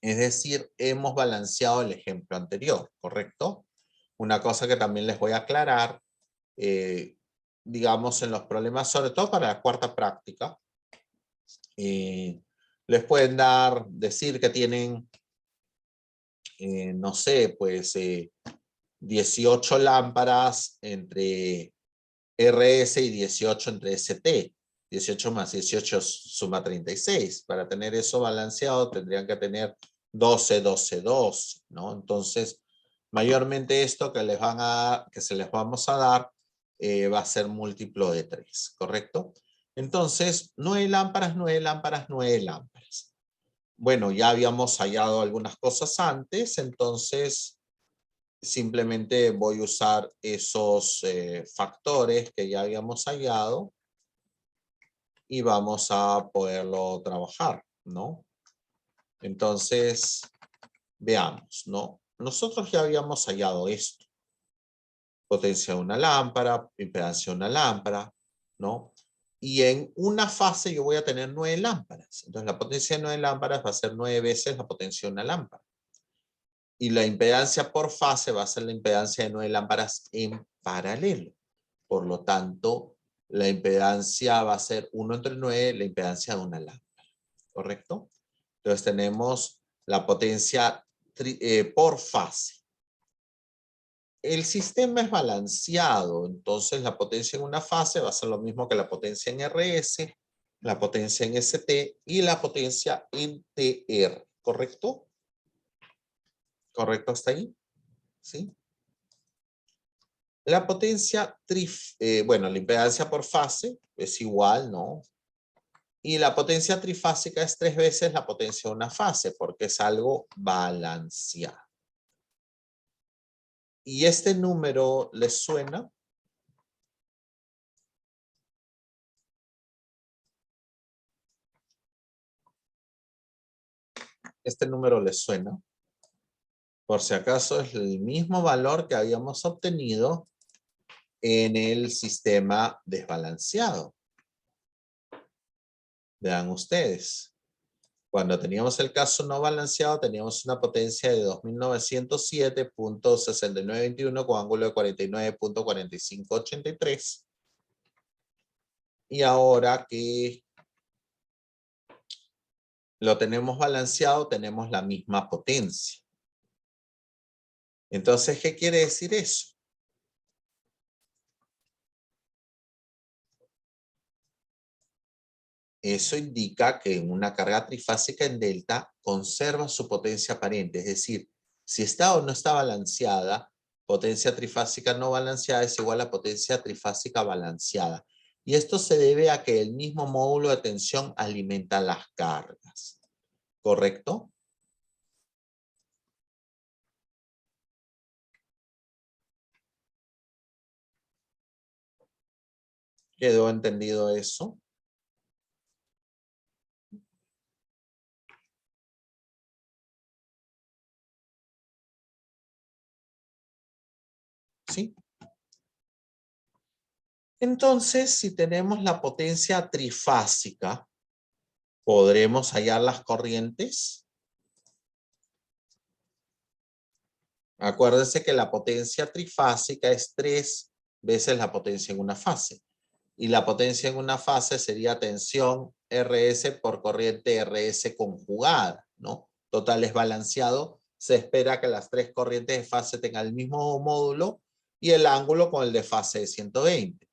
Es decir, hemos balanceado el ejemplo anterior, ¿correcto? Una cosa que también les voy a aclarar, digamos en los problemas, sobre todo para la cuarta práctica, les pueden decir que tienen, no sé, pues 18 lámparas entre RS y 18 entre ST. 18 más 18 suma 36. Para tener eso balanceado tendrían que tener 12, 12, 12, ¿no? Entonces, mayormente esto que se les vamos a dar va a ser múltiplo de 3, ¿correcto? Entonces, 9 lámparas, 9 lámparas, 9 lámparas. Bueno, ya habíamos hallado algunas cosas antes, entonces simplemente voy a usar esos factores que ya habíamos hallado y vamos a poderlo trabajar, ¿no? Entonces, veamos, ¿no? Nosotros ya habíamos hallado esto. Potencia de una lámpara, impedancia de una lámpara, ¿no? Y en una fase yo voy a tener 9 lámparas. Entonces, la potencia de 9 lámparas va a ser 9 veces la potencia de una lámpara. Y la impedancia por fase va a ser la impedancia de 9 lámparas en paralelo. Por lo tanto, la impedancia va a ser 1 entre 9, la impedancia de una lámpara. ¿Correcto? Entonces tenemos la potencia por fase. El sistema es balanceado, entonces la potencia en una fase va a ser lo mismo que la potencia en RS, la potencia en ST y la potencia en TR. ¿Correcto? ¿Correcto hasta ahí? ¿Sí? La potencia, bueno, la impedancia por fase es igual, ¿no? Y la potencia trifásica es 3 veces la potencia de una fase, porque es algo balanceado. ¿Y este número les suena? ¿Este número les suena? Por si acaso es el mismo valor que habíamos obtenido en el sistema desbalanceado. Vean ustedes. Cuando teníamos el caso no balanceado, teníamos una potencia de 2907.6921 con ángulo de 49.4583. Y ahora que lo tenemos balanceado, tenemos la misma potencia. Entonces, ¿qué quiere decir eso? Eso indica que una carga trifásica en delta conserva su potencia aparente. Es decir, si está o no está balanceada, potencia trifásica no balanceada es igual a potencia trifásica balanceada. Y esto se debe a que el mismo módulo de tensión alimenta las cargas. ¿Correcto? ¿Quedó entendido eso? ¿Sí? Entonces, si tenemos la potencia trifásica, ¿podremos hallar las corrientes? Acuérdense que la potencia trifásica es 3 veces la potencia en una fase. Y la potencia en una fase sería tensión RS por corriente RS conjugada, ¿no? Total es balanceado. Se espera que las 3 corrientes de fase tengan el mismo módulo y el ángulo con el de fase de 120.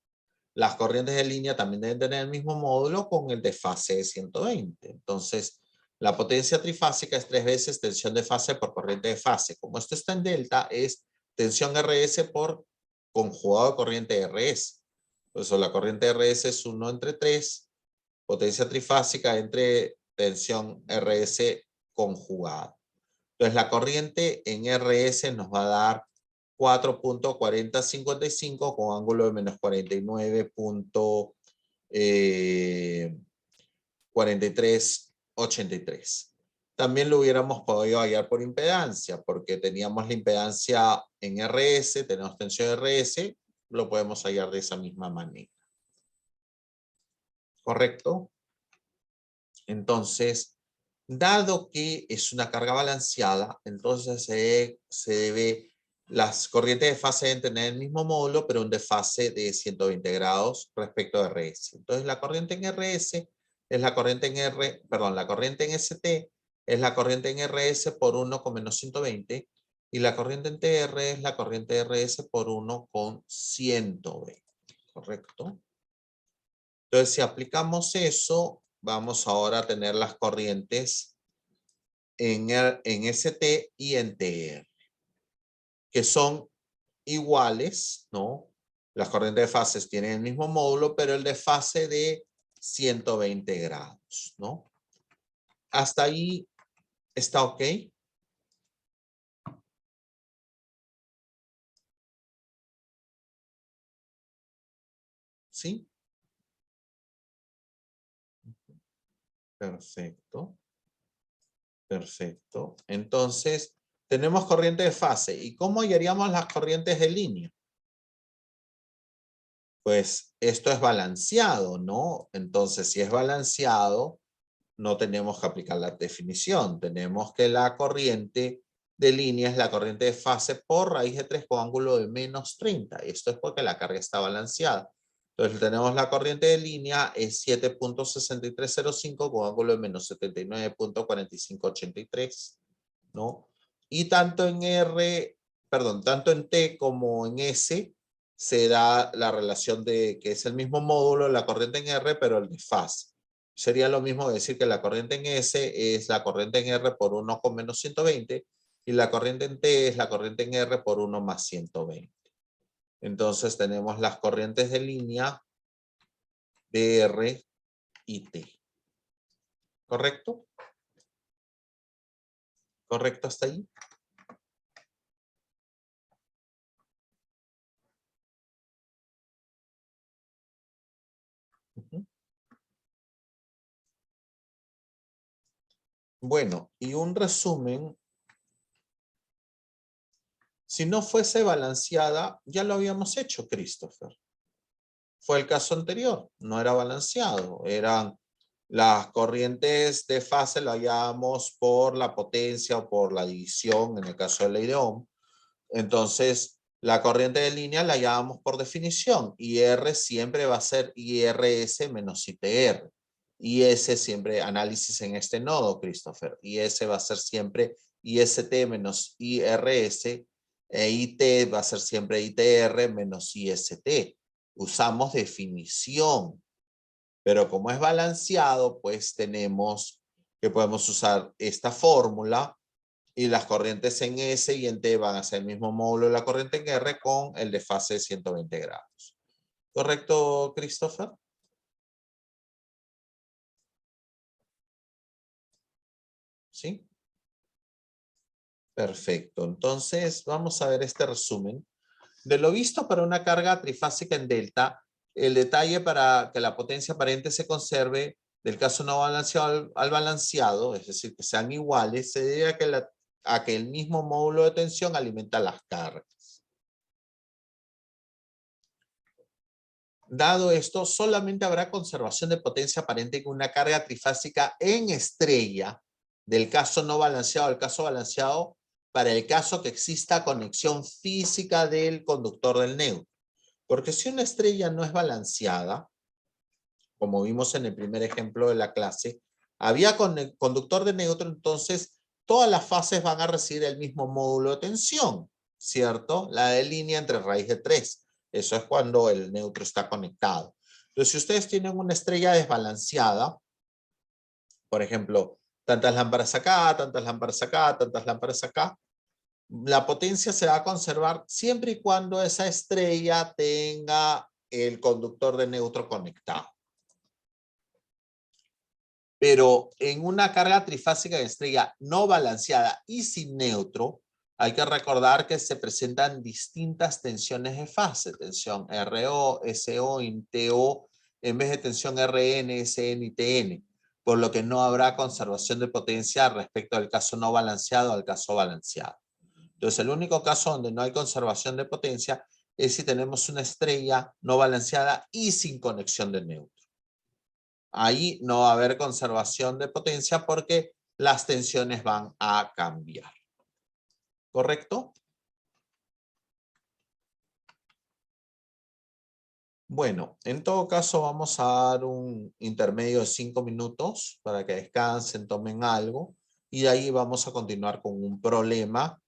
Las corrientes de línea también deben tener el mismo módulo con el de fase de 120. Entonces, la potencia trifásica es 3 veces tensión de fase por corriente de fase. Como esto está en delta, es tensión RS por conjugado de corriente RS. Por eso la corriente RS es 1 entre 3, potencia trifásica entre tensión RS conjugada. Entonces la corriente en RS nos va a dar 4.4055 con ángulo de menos 43.83. También lo hubiéramos podido hallar por impedancia, porque teníamos la impedancia en RS, tenemos tensión RS, lo podemos hallar de esa misma manera. ¿Correcto? Entonces, dado que es una carga balanceada, entonces las corrientes de fase deben tener el mismo módulo, pero un desfase de 120 grados respecto a RS. Entonces, la corriente en RS es la corriente en la corriente en ST es la corriente en RS por 1 con menos 120 y la corriente en TR es la corriente de RS por 1 con 120. ¿Correcto? Entonces, si aplicamos eso, vamos ahora a tener las corrientes en ST y en TR, que son iguales, ¿no? Las corrientes de fases tienen el mismo módulo, pero el desfase de 120 grados, ¿no? Hasta ahí está ok. ¿Sí? Perfecto. Perfecto. Entonces, tenemos corriente de fase. ¿Y cómo hallaríamos las corrientes de línea? Pues esto es balanceado, ¿no? Entonces, si es balanceado, no tenemos que aplicar la definición. Tenemos que la corriente de línea es la corriente de fase por raíz de 3 con ángulo de menos 30. Esto es porque la carga está balanceada. Entonces tenemos la corriente de línea es 7.6305 con ángulo de menos 79.4583, ¿no? Y tanto en tanto en T como en S se da la relación de que es el mismo módulo de la corriente en R, pero el desfase. Sería lo mismo decir que la corriente en S es la corriente en R por 1 con menos 120 y la corriente en T es la corriente en R por 1 más 120. Entonces tenemos las corrientes de línea de R y T. ¿Correcto? ¿Correcto hasta ahí? Uh-huh. Bueno, y un resumen. Si no fuese balanceada, ya lo habíamos hecho, Christopher. Fue el caso anterior, no era balanceado, eran las corrientes de fase lo hallábamos por la potencia o por la división, en el caso de ley de Ohm. Entonces, la corriente de línea la hallábamos por definición. IR siempre va a ser IRS menos ITR. IS siempre, análisis en este nodo, Christopher. IS va a ser siempre IST menos IRS e IT va a ser siempre ITR menos IST. Usamos definición. Pero como es balanceado, pues tenemos que podemos usar esta fórmula y las corrientes en S y en T van a ser el mismo módulo de la corriente en R con el desfase de 120 grados. ¿Correcto, Christopher? ¿Sí? Perfecto. Entonces, vamos a ver este resumen. De lo visto para una carga trifásica en delta, el detalle para que la potencia aparente se conserve del caso no balanceado al balanceado, es decir, que sean iguales, se debe a que el mismo módulo de tensión alimenta las cargas. Dado esto, solamente habrá conservación de potencia aparente con una carga trifásica en estrella del caso no balanceado al caso balanceado para el caso que exista conexión física del conductor del neutro. Porque si una estrella no es balanceada, como vimos en el primer ejemplo de la clase, había conductor de neutro, entonces todas las fases van a recibir el mismo módulo de tensión, ¿cierto? La de línea entre raíz de 3. Eso es cuando el neutro está conectado. Entonces, si ustedes tienen una estrella desbalanceada, por ejemplo, tantas lámparas acá, tantas lámparas acá, tantas lámparas acá, La potencia se va a conservar siempre y cuando esa estrella tenga el conductor de neutro conectado. Pero en una carga trifásica de estrella no balanceada y sin neutro, hay que recordar que se presentan distintas tensiones de fase, tensión RO, SO y TO, en vez de tensión RN, SN y TN, por lo que no habrá conservación de potencia respecto al caso no balanceado al caso balanceado. Entonces, el único caso donde no hay conservación de potencia es si tenemos una estrella no balanceada y sin conexión de neutro. Ahí no va a haber conservación de potencia porque las tensiones van a cambiar. ¿Correcto? Bueno, en todo caso vamos a dar un intermedio de 5 minutos para que descansen, tomen algo y de ahí vamos a continuar con un problema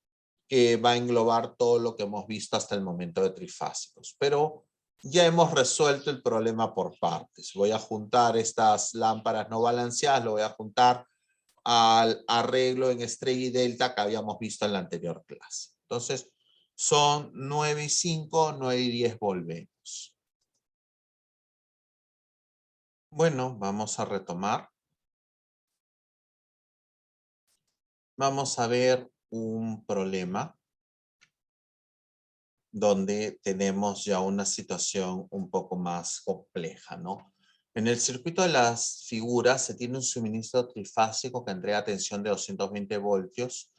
que va a englobar todo lo que hemos visto hasta el momento de trifásicos. Pero ya hemos resuelto el problema por partes. Voy a juntar estas lámparas no balanceadas, lo voy a juntar al arreglo en estrella y delta que habíamos visto en la anterior clase. Entonces, son 9 y 5, 9 y 10 volvemos. Bueno, vamos a retomar. Vamos a ver un problema donde tenemos ya una situación un poco más compleja, ¿no? En el circuito de las figuras se tiene un suministro trifásico que entrega tensión de 220 voltios.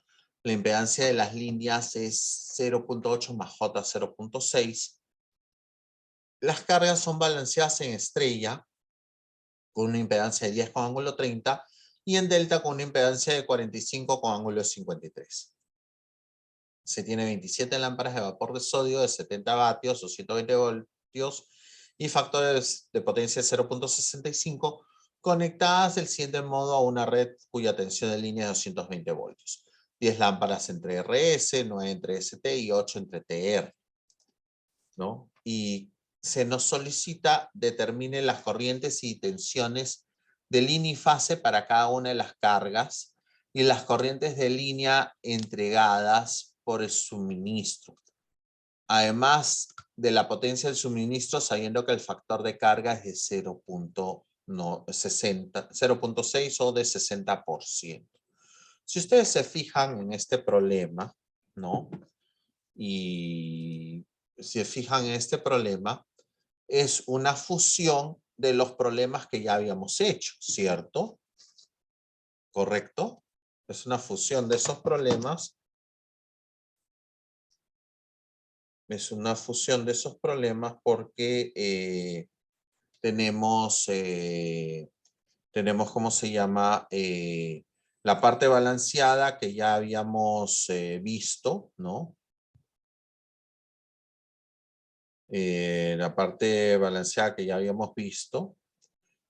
La impedancia de las líneas es 0.8 más J 0.6. Las cargas son balanceadas en estrella con una impedancia de 10 con ángulo 30 y en delta con una impedancia de 45 con ángulo 53. Se tiene 27 lámparas de vapor de sodio de 70 vatios o 120 voltios y factores de potencia 0.65 conectadas del siguiente modo a una red cuya tensión de línea es 220 voltios. 10 lámparas entre RS, 9 entre ST y 8 entre TR, ¿no? Y se nos solicita determine las corrientes y tensiones de línea y fase para cada una de las cargas y las corrientes de línea entregadas por el suministro. Además de la potencia del suministro, sabiendo que el factor de carga es de 0.6 o de 60%. Si ustedes se fijan en este problema, ¿no? Y se fijan en este problema, es una fusión de los problemas que ya habíamos hecho, ¿cierto? ¿Correcto? Es una fusión de esos problemas. Es una fusión de esos problemas porque tenemos, ¿cómo se llama? La parte balanceada que ya habíamos visto, ¿no? La parte balanceada que ya habíamos visto.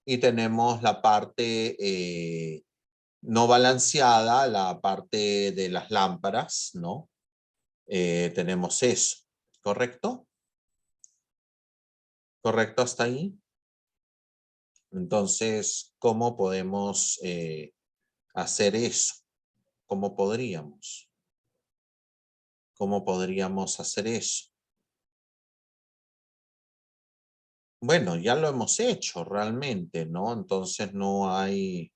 Y tenemos la parte no balanceada, la parte de las lámparas, ¿no? Tenemos eso, ¿correcto? ¿Correcto hasta ahí? Entonces, ¿cómo podemos hacer eso? ¿Cómo podríamos? ¿Cómo podríamos hacer eso? Bueno, ya lo hemos hecho realmente, ¿no? Entonces no hay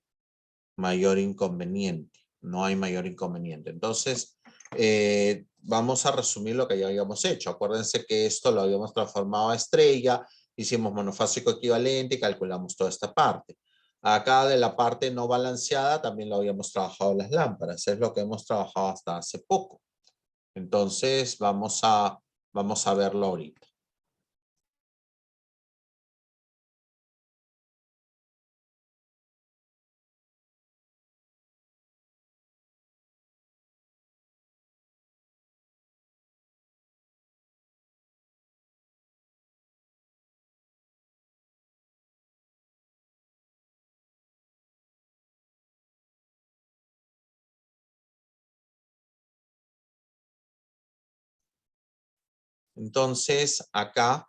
mayor inconveniente. No hay mayor inconveniente. Entonces, vamos a resumir lo que ya habíamos hecho. Acuérdense que esto lo habíamos transformado a estrella, hicimos monofásico equivalente y calculamos toda esta parte. Acá de la parte no balanceada también lo habíamos trabajado las lámparas. Es lo que hemos trabajado hasta hace poco. Entonces, vamos a verlo ahorita. Entonces, acá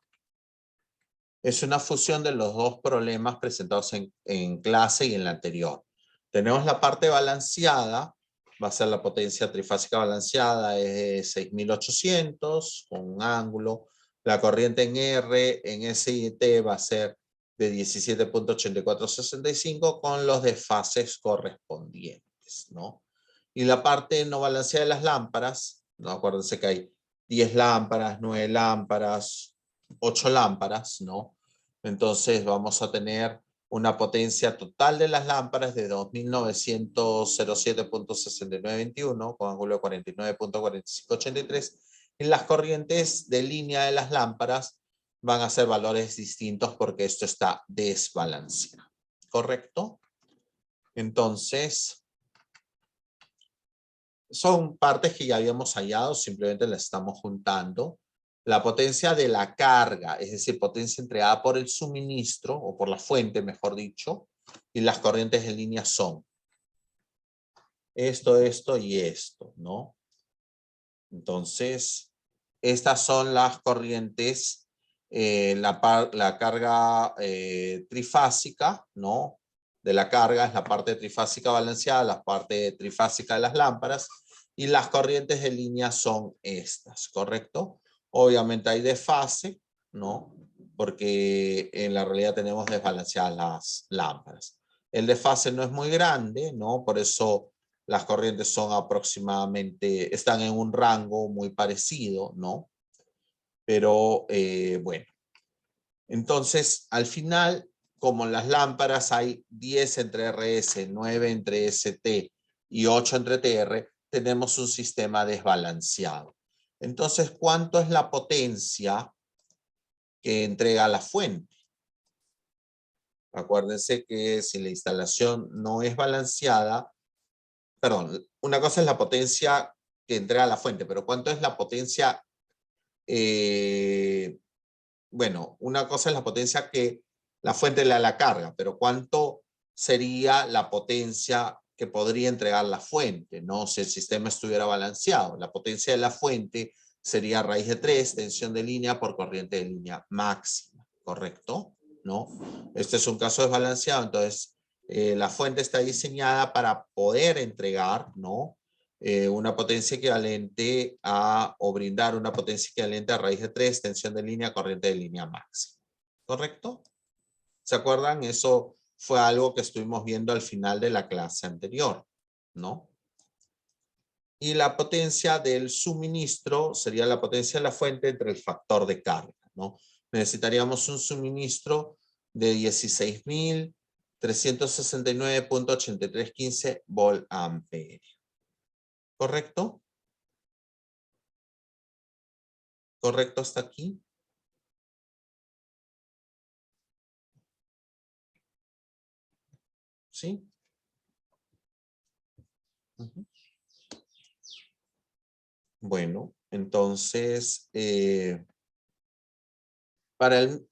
es una fusión de los dos problemas presentados en clase y en la anterior. Tenemos la parte balanceada va a ser la potencia trifásica balanceada, es 6.800 con un ángulo. La corriente en R, en SIT va a ser de 17.8465 con los desfases correspondientes, ¿no? Y la parte no balanceada de las lámparas, ¿no? Acuérdense que hay 10 lámparas, 9 lámparas, 8 lámparas, ¿no? Entonces vamos a tener una potencia total de las lámparas de 2.907.6921 con ángulo de 49.4583. Y las corrientes de línea de las lámparas van a ser valores distintos porque esto está desbalanceado. ¿Correcto? Entonces, son partes que ya habíamos hallado, simplemente las estamos juntando. La potencia de la carga, es decir, potencia entregada por el suministro, o por la fuente, mejor dicho, y las corrientes en línea son esto y esto, ¿no? Entonces, estas son las corrientes, la carga trifásica, ¿no? De la carga es la parte trifásica balanceada, la parte trifásica de las lámparas, y las corrientes de línea son estas, ¿correcto? Obviamente hay desfase, ¿no? Porque en la realidad tenemos desbalanceadas las lámparas. El desfase no es muy grande, ¿no? Por eso las corrientes son aproximadamente, están en un rango muy parecido, ¿no? Pero bueno. Entonces, al final, como en las lámparas hay 10 entre RS, 9 entre ST y 8 entre TR, tenemos un sistema desbalanceado. Entonces, ¿cuánto es la potencia que entrega la fuente? Acuérdense que si la instalación no es balanceada, perdón, una cosa es la potencia que entrega la fuente, pero ¿cuánto es la potencia? Bueno, una cosa es la potencia que la fuente le da la carga, pero ¿cuánto sería la potencia que podría entregar la fuente, ¿no? Si el sistema estuviera balanceado. La potencia de la fuente sería raíz de 3, tensión de línea por corriente de línea máxima, ¿correcto? ¿No? Este es un caso desbalanceado, entonces la fuente está diseñada para poder entregar, ¿no? Una potencia equivalente a, o brindar una potencia equivalente a raíz de 3, tensión de línea, corriente de línea máxima. ¿Correcto? ¿Se acuerdan? Eso fue algo que estuvimos viendo al final de la clase anterior, ¿no? Y la potencia del suministro sería la potencia de la fuente entre el factor de carga, ¿no? Necesitaríamos un suministro de 16.369.8315 volt ampere. ¿Correcto? ¿Correcto hasta aquí? ¿Sí? Uh-huh. Bueno, entonces, para el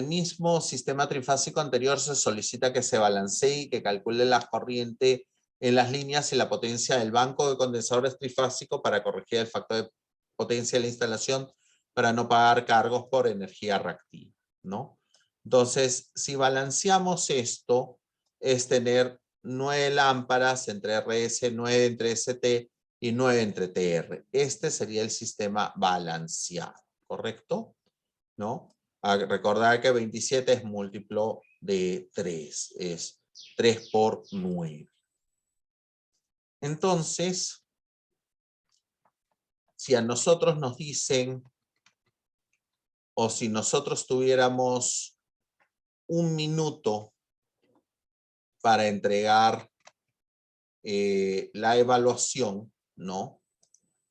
mismo sistema trifásico anterior se solicita que se balancee y que calcule la corriente en las líneas y la potencia del banco de condensadores trifásico para corregir el factor de potencia de la instalación para no pagar cargos por energía reactiva, ¿no? Entonces, si balanceamos esto, es tener 9 lámparas entre RS, 9 entre ST y 9 entre TR. Este sería el sistema balanceado, ¿correcto? ¿No? A recordar que 27 es múltiplo de 3, es 3 por 9. Entonces, si a nosotros nos dicen, o si nosotros tuviéramos un minuto para entregar la evaluación, ¿no?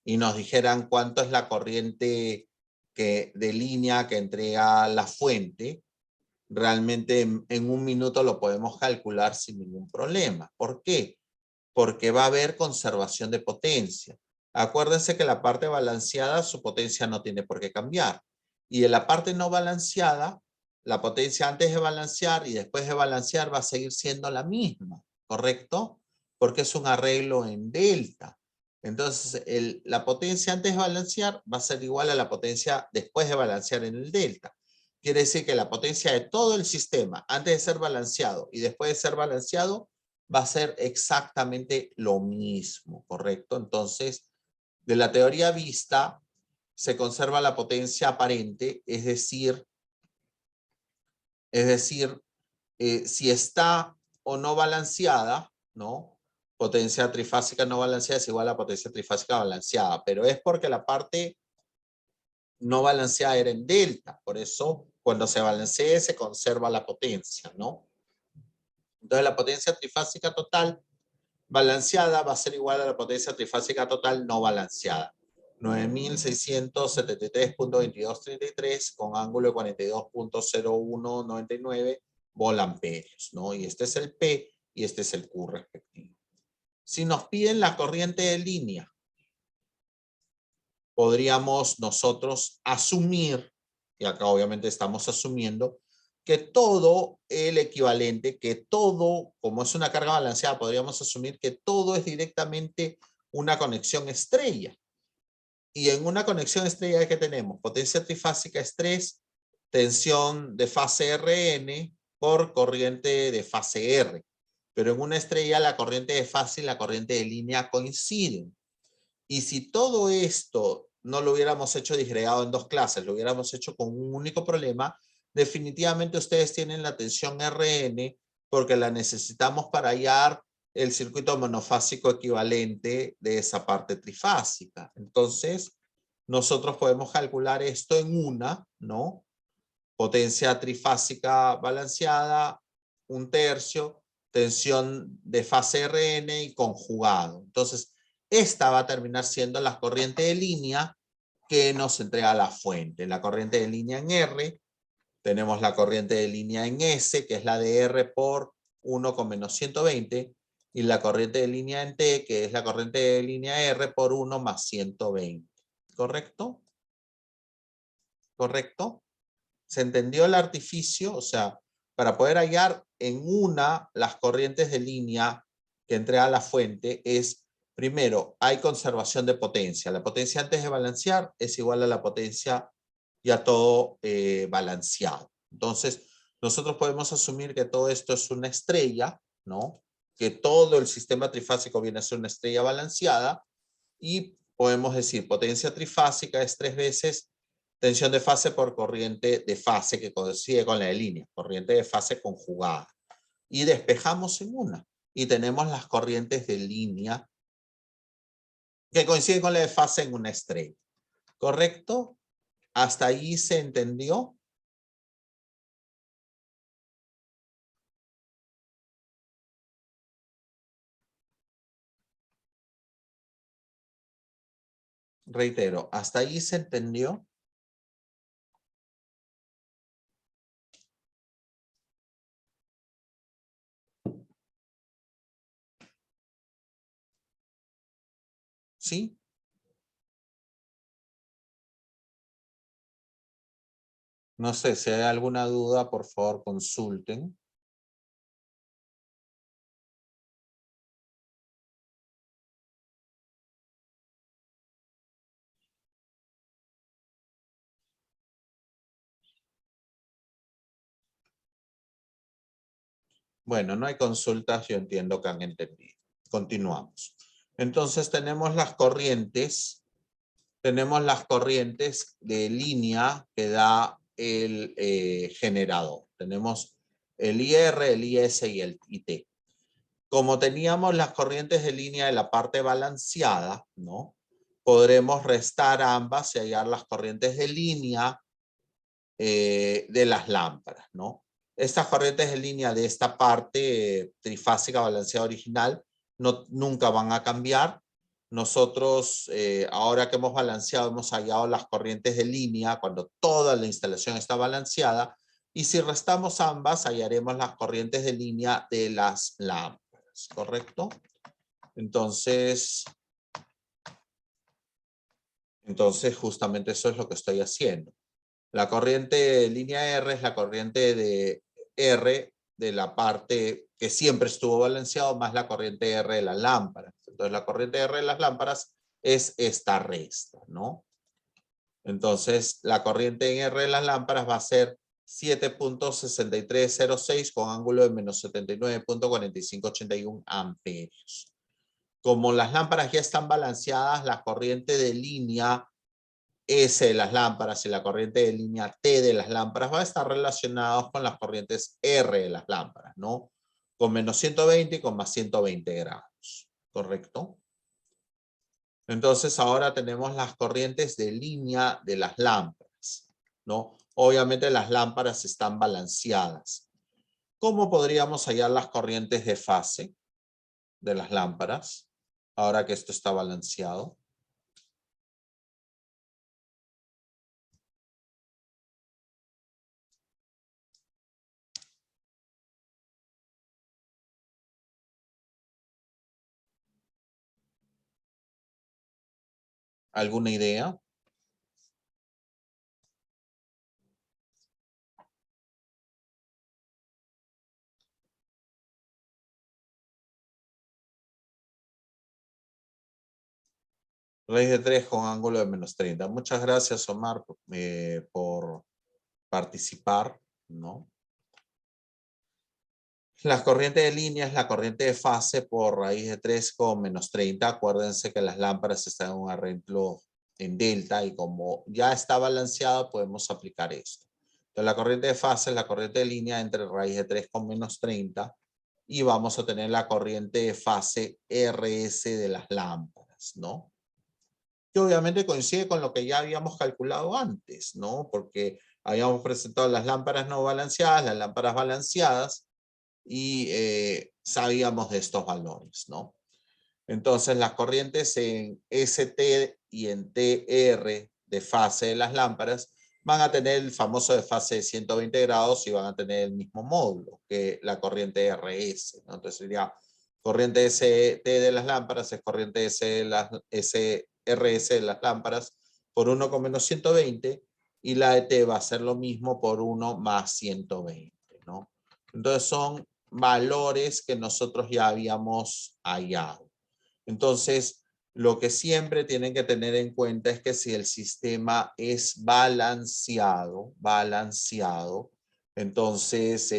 Y nos dijeran cuánto es la corriente de línea que entrega la fuente, realmente en un minuto lo podemos calcular sin ningún problema. ¿Por qué? Porque va a haber conservación de potencia. Acuérdense que la parte balanceada, su potencia no tiene por qué cambiar. Y en la parte no balanceada, la potencia antes de balancear y después de balancear va a seguir siendo la misma, ¿correcto? Porque es un arreglo en delta. Entonces, la potencia antes de balancear va a ser igual a la potencia después de balancear en el delta. Quiere decir que la potencia de todo el sistema, antes de ser balanceado y después de ser balanceado, va a ser exactamente lo mismo, ¿correcto? Entonces, de la teoría vista, se conserva la potencia aparente, es decir, si está o no balanceada, ¿no? Potencia trifásica no balanceada es igual a potencia trifásica balanceada, pero es porque la parte no balanceada era en delta, por eso cuando se balancee se conserva la potencia, ¿no? Entonces la potencia trifásica total balanceada va a ser igual a la potencia trifásica total no balanceada. 9673.2233 con ángulo de 42.0199 volamperios, ¿no? Y este es el P y este es el Q respectivo. Si nos piden la corriente de línea, podríamos nosotros asumir, y acá obviamente estamos asumiendo, que todo el equivalente, que todo, como es una carga balanceada, podríamos asumir que todo es directamente una conexión estrella. Y en una conexión estrella que tenemos, potencia trifásica es 3, tensión de fase Rn por corriente de fase R. Pero en una estrella la corriente de fase y la corriente de línea coinciden. Y si todo esto no lo hubiéramos hecho disgregado en dos clases, lo hubiéramos hecho con un único problema, definitivamente ustedes tienen la tensión Rn porque la necesitamos para hallar el circuito monofásico equivalente de esa parte trifásica. Entonces, nosotros podemos calcular esto en una, ¿no? Potencia trifásica balanceada, 1/3, tensión de fase Rn y conjugado. Entonces, esta va a terminar siendo la corriente de línea que nos entrega la fuente. La corriente de línea en R, tenemos la corriente de línea en S, que es la de R por 1 con menos 120, y la corriente de línea en T, que es la corriente de línea R por 1 más 120. ¿Correcto? ¿Correcto? ¿Se entendió el artificio? O sea, para poder hallar en una las corrientes de línea que entrega la fuente es, primero, hay conservación de potencia. La potencia antes de balancear es igual a la potencia ya todo balanceado. Entonces, nosotros podemos asumir que todo esto es una estrella, ¿no? Que todo el sistema trifásico viene a ser una estrella balanceada y podemos decir potencia trifásica es 3 veces tensión de fase por corriente de fase que coincide con la de línea, corriente de fase conjugada. Y despejamos en una. Y tenemos las corrientes de línea que coinciden con la de fase en una estrella. ¿Correcto? ¿Hasta ahí se entendió? Reitero, ¿hasta ahí se entendió? ¿Sí? No sé, si hay alguna duda, por favor, consulten. Bueno, no hay consultas, yo entiendo que han entendido. Continuamos. Entonces tenemos las corrientes de línea que da el generador. Tenemos el IR, el IS y el IT. Como teníamos las corrientes de línea de la parte balanceada, ¿no? Podremos restar ambas y hallar las corrientes de línea de las lámparas, ¿no? Estas corrientes de línea de esta parte trifásica balanceada original nunca van a cambiar. Nosotros, ahora que hemos balanceado, hemos hallado las corrientes de línea cuando toda la instalación está balanceada. Y si restamos ambas, hallaremos las corrientes de línea de las lámparas, ¿correcto? Entonces justamente eso es lo que estoy haciendo. La corriente de línea R es la corriente de R de la parte que siempre estuvo balanceado más la corriente R de las lámparas. Entonces la corriente R de las lámparas es esta resta, ¿no? Entonces la corriente en R de las lámparas va a ser 7.6306 con ángulo de menos 79.4581 amperios. Como las lámparas ya están balanceadas, la corriente de línea S de las lámparas y la corriente de línea T de las lámparas va a estar relacionados con las corrientes R de las lámparas, ¿no? Con menos 120 y con más 120 grados, ¿correcto? Entonces ahora tenemos las corrientes de línea de las lámparas, ¿no? Obviamente las lámparas están balanceadas. ¿Cómo podríamos hallar las corrientes de fase de las lámparas ahora que esto está balanceado? ¿Alguna idea? Raíz de 3 con ángulo de menos 30. Muchas gracias, Omar, por participar, ¿no? La corriente de línea es la corriente de fase por raíz de 3 con menos 30. Acuérdense que las lámparas están en un arreglo en delta y como ya está balanceado podemos aplicar esto. Entonces la corriente de fase es la corriente de línea entre raíz de 3 con menos 30 y vamos a tener la corriente de fase RS de las lámparas, ¿no? Que obviamente coincide con lo que ya habíamos calculado antes, ¿no? Porque habíamos presentado las lámparas no balanceadas, las lámparas balanceadas, y sabíamos de estos valores, ¿no? Entonces las corrientes en ST y en TR de fase de las lámparas van a tener el famoso de fase de 120 grados y van a tener el mismo módulo que la corriente RS, ¿no? Entonces sería corriente ST de las lámparas es corriente SRS de las lámparas por 1 con menos 120 y la de T va a ser lo mismo por 1 más 120, ¿no? Entonces son valores que nosotros ya habíamos hallado. Entonces, lo que siempre tienen que tener en cuenta es que si el sistema es balanceado, entonces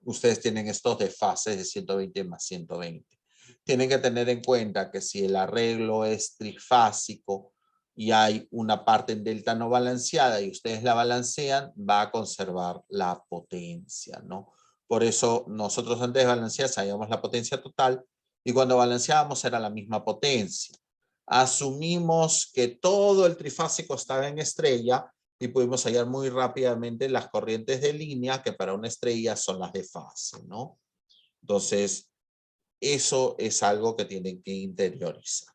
ustedes tienen estos desfases de 120 más 120. Tienen que tener en cuenta que si el arreglo es trifásico y hay una parte en delta no balanceada y ustedes la balancean, va a conservar la potencia, ¿no? Por eso nosotros antes de balancear sabíamos la potencia total y cuando balanceábamos era la misma potencia. Asumimos que todo el trifásico estaba en estrella y pudimos hallar muy rápidamente las corrientes de línea que para una estrella son las de fase, ¿no? Entonces, eso es algo que tienen que interiorizar.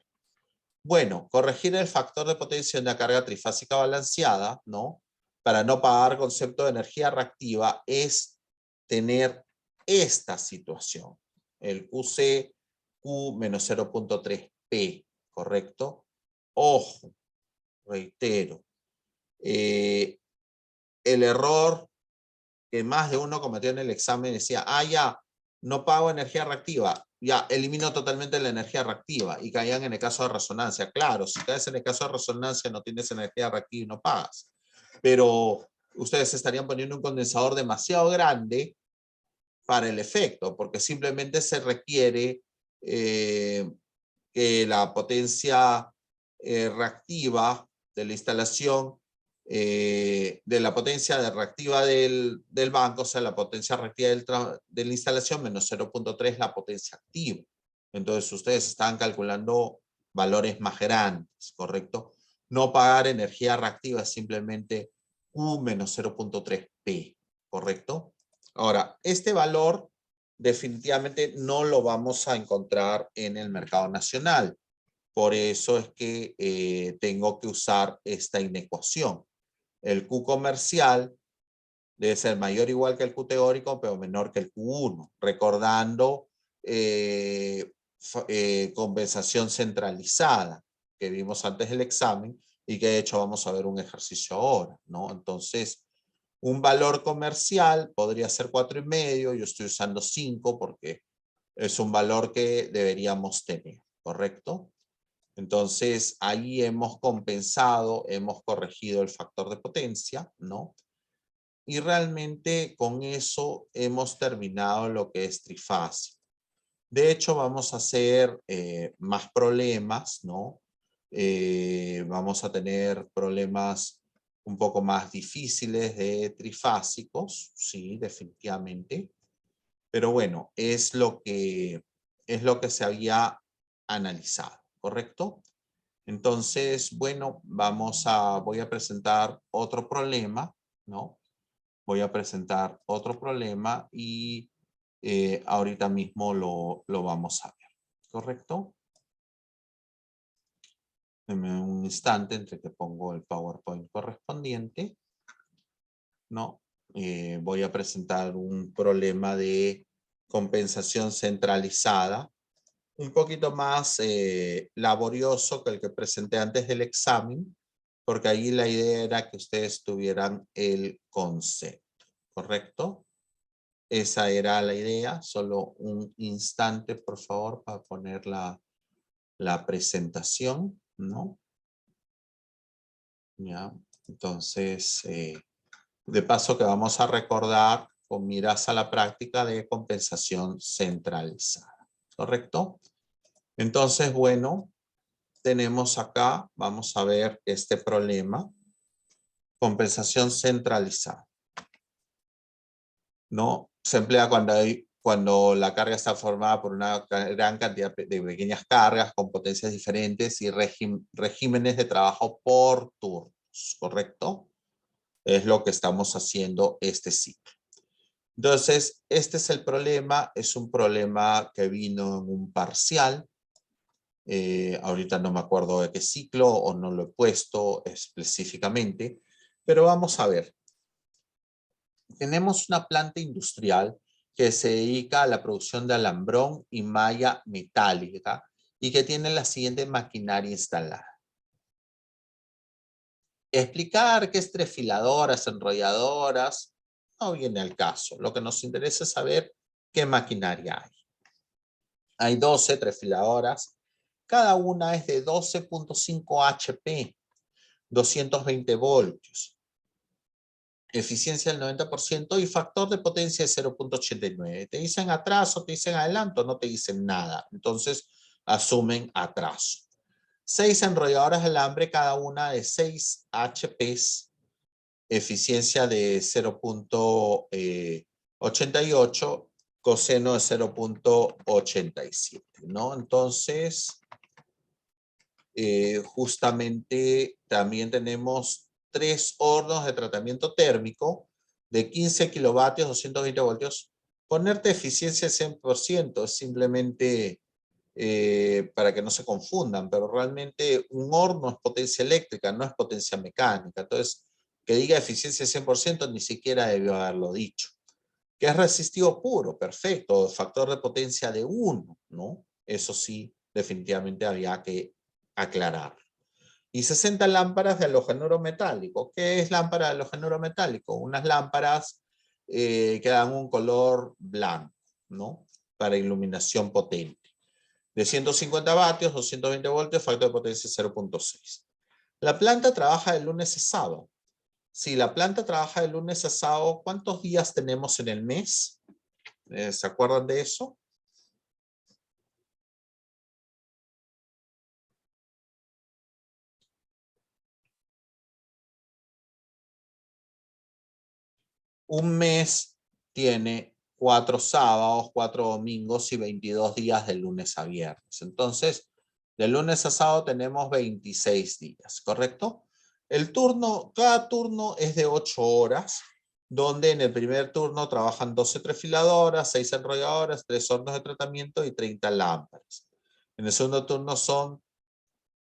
Bueno, corregir el factor de potencia en la carga trifásica balanceada, ¿no? Para no pagar concepto de energía reactiva es tener esta situación. El QC, Q menos 0.3P, ¿correcto? Ojo, reitero. El error que más de uno cometió en el examen decía, ya, no pago energía reactiva, ya elimino totalmente la energía reactiva y caían en el caso de resonancia. Claro, si caes en el caso de resonancia no tienes energía reactiva y no pagas, pero ustedes estarían poniendo un condensador demasiado grande para el efecto, porque simplemente se requiere que la potencia reactiva de la instalación, de la potencia reactiva del banco, o sea, la potencia reactiva de la instalación menos 0.3 la potencia activa. Entonces ustedes están calculando valores más grandes, ¿correcto? No pagar energía reactiva es simplemente Q menos 0.3P, ¿correcto? Ahora, este valor definitivamente no lo vamos a encontrar en el mercado nacional. Por eso es que tengo que usar esta inecuación. El Q comercial debe ser mayor o igual que el Q teórico, pero menor que el Q1, recordando compensación centralizada que vimos antes del examen y que de hecho vamos a ver un ejercicio ahora, ¿no? Entonces, un valor comercial podría ser 4,5, yo estoy usando 5 porque es un valor que deberíamos tener, ¿correcto? Entonces, ahí hemos compensado, hemos corregido el factor de potencia, ¿no? Y realmente con eso hemos terminado lo que es trifásico. De hecho, vamos a hacer más problemas, ¿no? Vamos a tener problemas un poco más difíciles de trifásicos, sí, definitivamente. Pero bueno, es lo que se había analizado, ¿correcto? Entonces, bueno, voy a presentar otro problema, ¿no? Voy a presentar otro problema y ahorita mismo lo vamos a ver, ¿correcto? Deme un instante entre que pongo el PowerPoint correspondiente, ¿no? Voy a presentar un problema de compensación centralizada, un poquito más laborioso que el que presenté antes del examen, porque ahí la idea era que ustedes tuvieran el concepto, ¿correcto? Esa era la idea. Solo un instante, por favor, para poner la presentación, ¿no? Ya, entonces, de paso que vamos a recordar con miras a la práctica de compensación centralizada, ¿correcto? Entonces, bueno, tenemos acá, vamos a ver este problema, compensación centralizada, ¿no? Se emplea cuando la carga está formada por una gran cantidad de pequeñas cargas con potencias diferentes y regímenes de trabajo por turnos, ¿correcto? Es lo que estamos haciendo este ciclo. Entonces, este es el problema, es un problema que vino en un parcial. Ahorita no me acuerdo de qué ciclo o no lo he puesto específicamente, pero vamos a ver. Tenemos una planta industrial que se dedica a la producción de alambrón y malla metálica y que tiene la siguiente maquinaria instalada. Explicar qué es trefiladoras, enrolladoras, no viene al caso. Lo que nos interesa es saber qué maquinaria hay. Hay 12 trefiladoras. Cada una es de 12.5 HP, 220 voltios. Eficiencia del 90% y factor de potencia de 0.89. Te dicen atraso, te dicen adelanto, no te dicen nada. Entonces, asumen atraso. 6 enrolladoras de alambre, cada una de 6 HPs, eficiencia de 0.88, coseno de 0.87, ¿no? Entonces, justamente también tenemos 3 hornos de tratamiento térmico de 15 kilovatios, 220 voltios. Ponerte eficiencia 100% es simplemente para que no se confundan, pero realmente un horno es potencia eléctrica, no es potencia mecánica. Entonces, que diga eficiencia 100% ni siquiera debió haberlo dicho. Que es resistivo puro, perfecto, factor de potencia de 1, ¿no? Eso sí, definitivamente había que aclarar. Y 60 lámparas de halogenuro metálico. ¿Qué es lámpara de halogenuro metálico? Unas lámparas que dan un color blanco, ¿no? Para iluminación potente. De 150 vatios, 220 voltios, factor de potencia 0.6. La planta trabaja de lunes a sábado. Si la planta trabaja de lunes a sábado, ¿cuántos días tenemos en el mes? ¿Se acuerdan de eso? Un mes tiene 4 sábados, 4 domingos y 22 días de lunes a viernes. Entonces, de lunes a sábado tenemos 26 días, ¿correcto? Cada turno es de 8 horas, donde en el primer turno trabajan 12 trefiladoras, 6 enrolladoras, 3 hornos de tratamiento y 30 lámparas. En el segundo turno son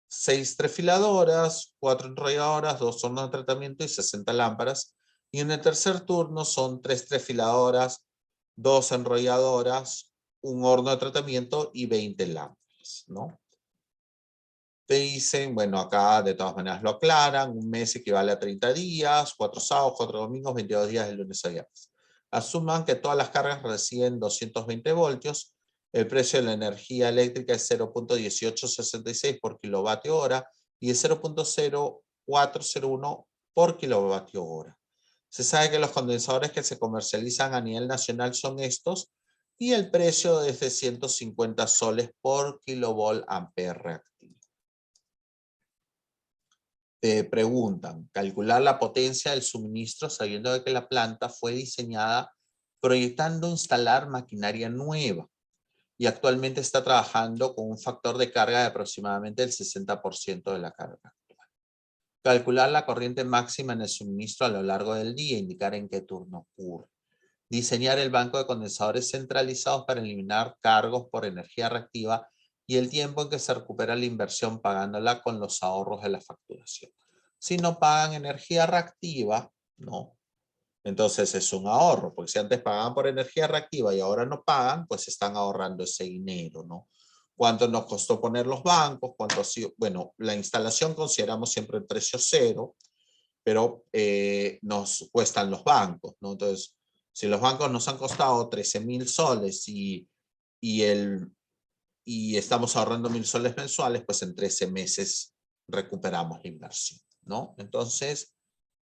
6 trefiladoras, 4 enrolladoras, 2 hornos de tratamiento y 60 lámparas. Y en el tercer turno son 3 trefiladoras, 2 enrolladoras, un horno de tratamiento y 20 lámparas, ¿no? Te dicen, bueno, acá de todas maneras lo aclaran, un mes equivale a 30 días, 4 sábados, 4 domingos, 22 días de lunes a viernes. Asuman que todas las cargas reciben 220 voltios, el precio de la energía eléctrica es 0.1866 por kilovatio hora y es 0.0401 por kilovatio hora. Se sabe que los condensadores que se comercializan a nivel nacional son estos y el precio es de 150 soles por kilovolt ampere reactivo. Te preguntan, calcular la potencia del suministro sabiendo de que la planta fue diseñada proyectando instalar maquinaria nueva y actualmente está trabajando con un factor de carga de aproximadamente el 60% de la carga actual. Calcular la corriente máxima en el suministro a lo largo del día, indicar en qué turno ocurre. Diseñar el banco de condensadores centralizados para eliminar cargos por energía reactiva y el tiempo en que se recupera la inversión pagándola con los ahorros de la facturación. Si no pagan energía reactiva, no. Entonces es un ahorro, porque si antes pagaban por energía reactiva y ahora no pagan, pues están ahorrando ese dinero, ¿no? ¿Cuánto nos costó poner los bancos? ¿Cuánto ha sido? Bueno, la instalación consideramos siempre el precio cero, pero nos cuestan los bancos, ¿no? Entonces, si los bancos nos han costado 13.000 soles y estamos ahorrando 1.000 soles mensuales, pues en 13 meses recuperamos la inversión, ¿no? Entonces,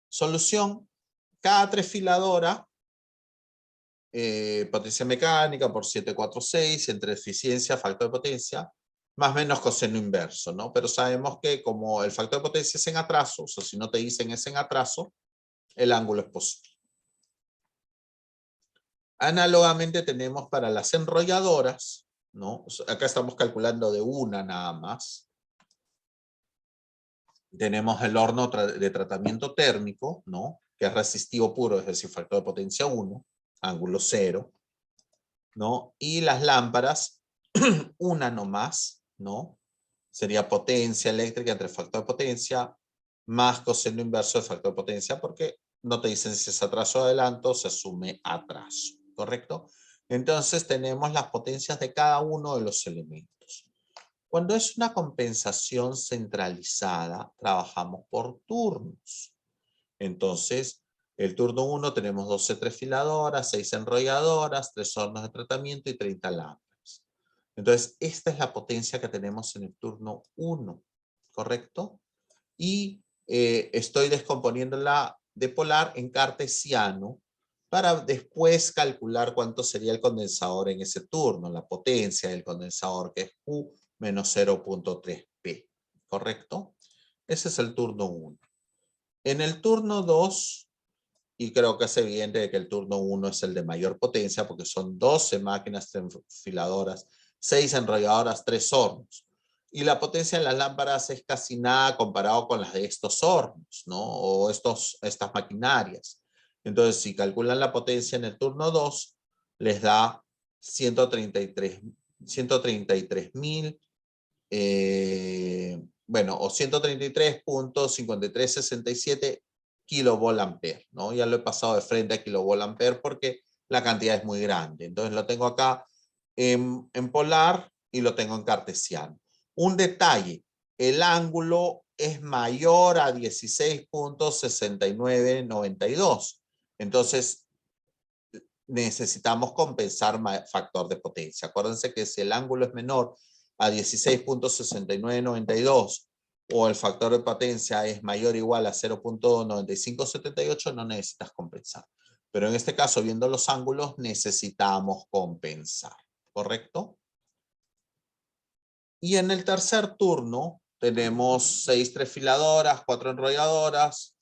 solución, cada trefiladora, potencia mecánica por 746, entre eficiencia, factor de potencia, más o menos coseno inverso, ¿no? Pero sabemos que como el factor de potencia es en atraso, o sea, si no te dicen es en atraso, el ángulo es positivo. Análogamente tenemos para las enrolladoras, ¿no? Acá estamos calculando de una nada más. Tenemos el horno de tratamiento térmico, ¿no? Que es resistivo puro, es decir, factor de potencia 1, ángulo 0, ¿no? Y las lámparas, una nomás, ¿no? Sería potencia eléctrica entre factor de potencia más coseno inverso de factor de potencia, porque no te dicen si es atraso o adelanto, se asume atraso, ¿correcto? Entonces tenemos las potencias de cada uno de los elementos. Cuando es una compensación centralizada, trabajamos por turnos. Entonces, el turno 1 tenemos 12 trefiladoras, 6 enrolladoras, 3 hornos de tratamiento y 30 lámparas. Entonces, esta es la potencia que tenemos en el turno 1, ¿correcto? Y estoy descomponiéndola de polar en cartesiano para después calcular cuánto sería el condensador en ese turno, la potencia del condensador, que es Q menos 0.3P, ¿correcto? Ese es el turno 1. En el turno 2, y creo que es evidente que el turno 1 es el de mayor potencia, porque son 12 máquinas enfiladoras, 6 enrolladoras, 3 hornos. Y la potencia de las lámparas es casi nada comparado con las de estos hornos, ¿no? O estas maquinarias. Entonces, si calculan la potencia en el turno 2, les da 133.000, bueno, o 133.5367 kilovolt ampere, ¿no? Ya lo he pasado de frente a kilovolt ampere porque la cantidad es muy grande. Entonces lo tengo acá en polar y lo tengo en cartesiano. Un detalle, el ángulo es mayor a 16.6992. Entonces necesitamos compensar factor de potencia. Acuérdense que si el ángulo es menor a 16.6992 o el factor de potencia es mayor o igual a 0.9578, no necesitas compensar. Pero en este caso, viendo los ángulos, necesitamos compensar, ¿correcto? Y en el tercer turno tenemos 6 trefiladoras, 4 enrolladoras,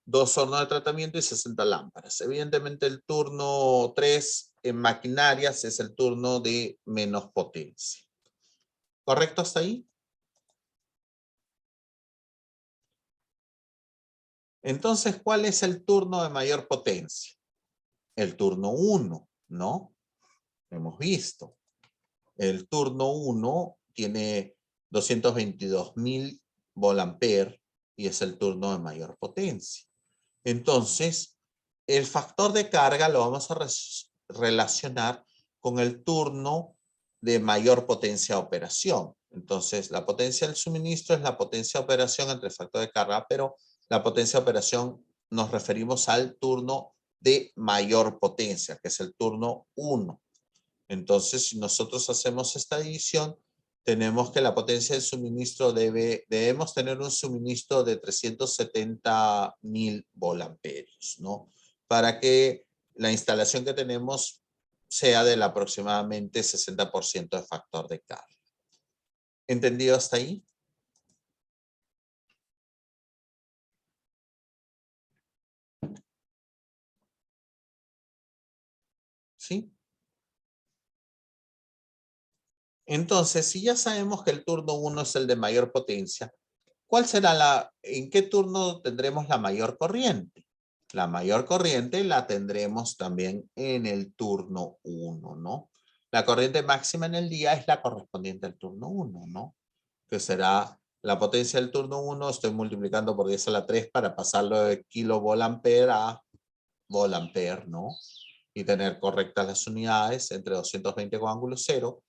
2 hornos de tratamiento y 60 lámparas. Evidentemente el turno 3 en maquinarias es el turno de menos potencia. ¿Correcto hasta ahí? Entonces, ¿cuál es el turno de mayor potencia? El turno 1, ¿no? Hemos visto. El turno 1 tiene 222.000 volt-ampere y es el turno de mayor potencia. Entonces, el factor de carga lo vamos a relacionar con el turno de mayor potencia de operación. Entonces, la potencia del suministro es la potencia de operación entre el factor de carga, pero la potencia de operación nos referimos al turno de mayor potencia, que es el turno 1. Entonces, si nosotros hacemos esta división, tenemos que la potencia del suministro debemos tener un suministro de 370.000 volamperios, ¿no? Para que la instalación que tenemos sea del aproximadamente 60% de factor de carga. ¿Entendido hasta ahí? ¿Sí? Entonces, si ya sabemos que el turno 1 es el de mayor potencia, ¿en qué turno tendremos la mayor corriente? La mayor corriente la tendremos también en el turno 1, ¿no? La corriente máxima en el día es la correspondiente al turno 1, ¿no? Que será la potencia del turno 1, estoy multiplicando por 10 a la 3 para pasarlo de kilovolampere a volampere, ¿no? Y tener correctas las unidades entre 220 con ángulo 0.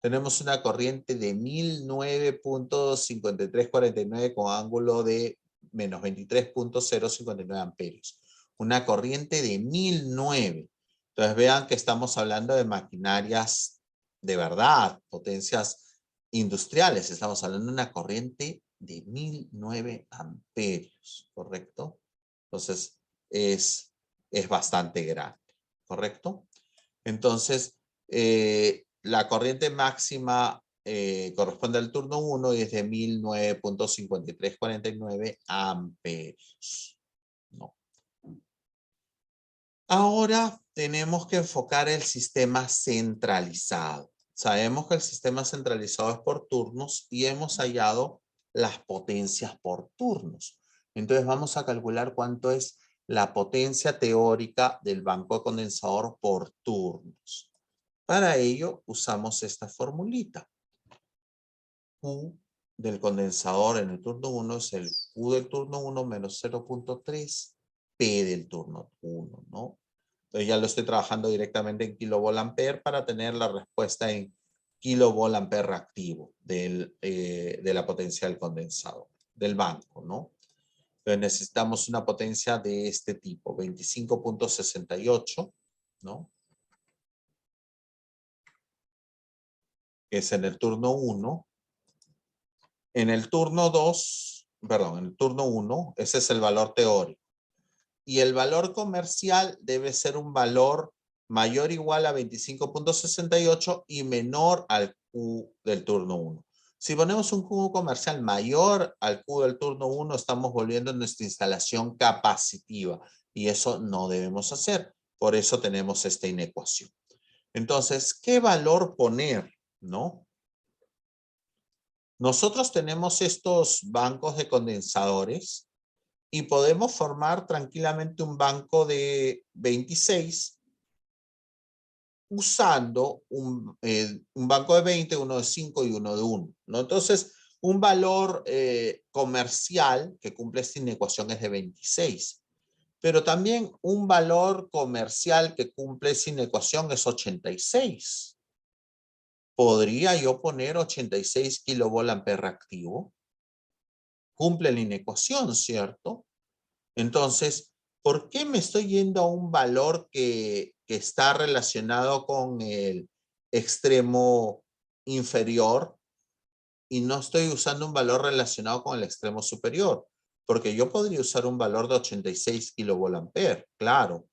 Tenemos una corriente de 1009.5349 con ángulo de menos 23.059 amperios. Una corriente de 1009. Entonces vean que estamos hablando de maquinarias de verdad, potencias industriales. Estamos hablando de una corriente de 1009 amperios, ¿correcto? Entonces es bastante grande, ¿correcto? Entonces, la corriente máxima corresponde al turno 1 y es de 1009.5349 amperios. No. Ahora tenemos que enfocar el sistema centralizado. Sabemos que el sistema centralizado es por turnos y hemos hallado las potencias por turnos. Entonces vamos a calcular cuánto es la potencia teórica del banco condensador por turnos. Para ello usamos esta formulita. Q del condensador en el turno 1 es el Q del turno 1 menos 0.3 P del turno 1, ¿no? Entonces ya lo estoy trabajando directamente en kilovolampere para tener la respuesta en kilovolampere reactivo de la potencia del condensador, del banco, ¿no? Entonces necesitamos una potencia de este tipo, 25.68, ¿no? Que es en el turno 1. En el turno 2, perdón, en el turno 1, ese es el valor teórico. Y el valor comercial debe ser un valor mayor o igual a 25.68 y menor al Q del turno 1. Si ponemos un Q comercial mayor al Q del turno 1, estamos volviendo a nuestra instalación capacitiva. Y eso no debemos hacer. Por eso tenemos esta inecuación. Entonces, ¿qué valor poner? ¿No? Nosotros tenemos estos bancos de condensadores y podemos formar tranquilamente un banco de 26 usando un banco de 20, uno de 5 y uno de 1, ¿no? Entonces, un valor comercial que cumple esta inecuación es de 26. Pero también un valor comercial que cumple esta inecuación es 86. ¿Podría yo poner 86 kilovolampere activo? Cumple la inecuación, ¿cierto? Entonces, ¿por qué me estoy yendo a un valor que está relacionado con el extremo inferior y no estoy usando un valor relacionado con el extremo superior? Porque yo podría usar un valor de 86 kilovolampere, claro.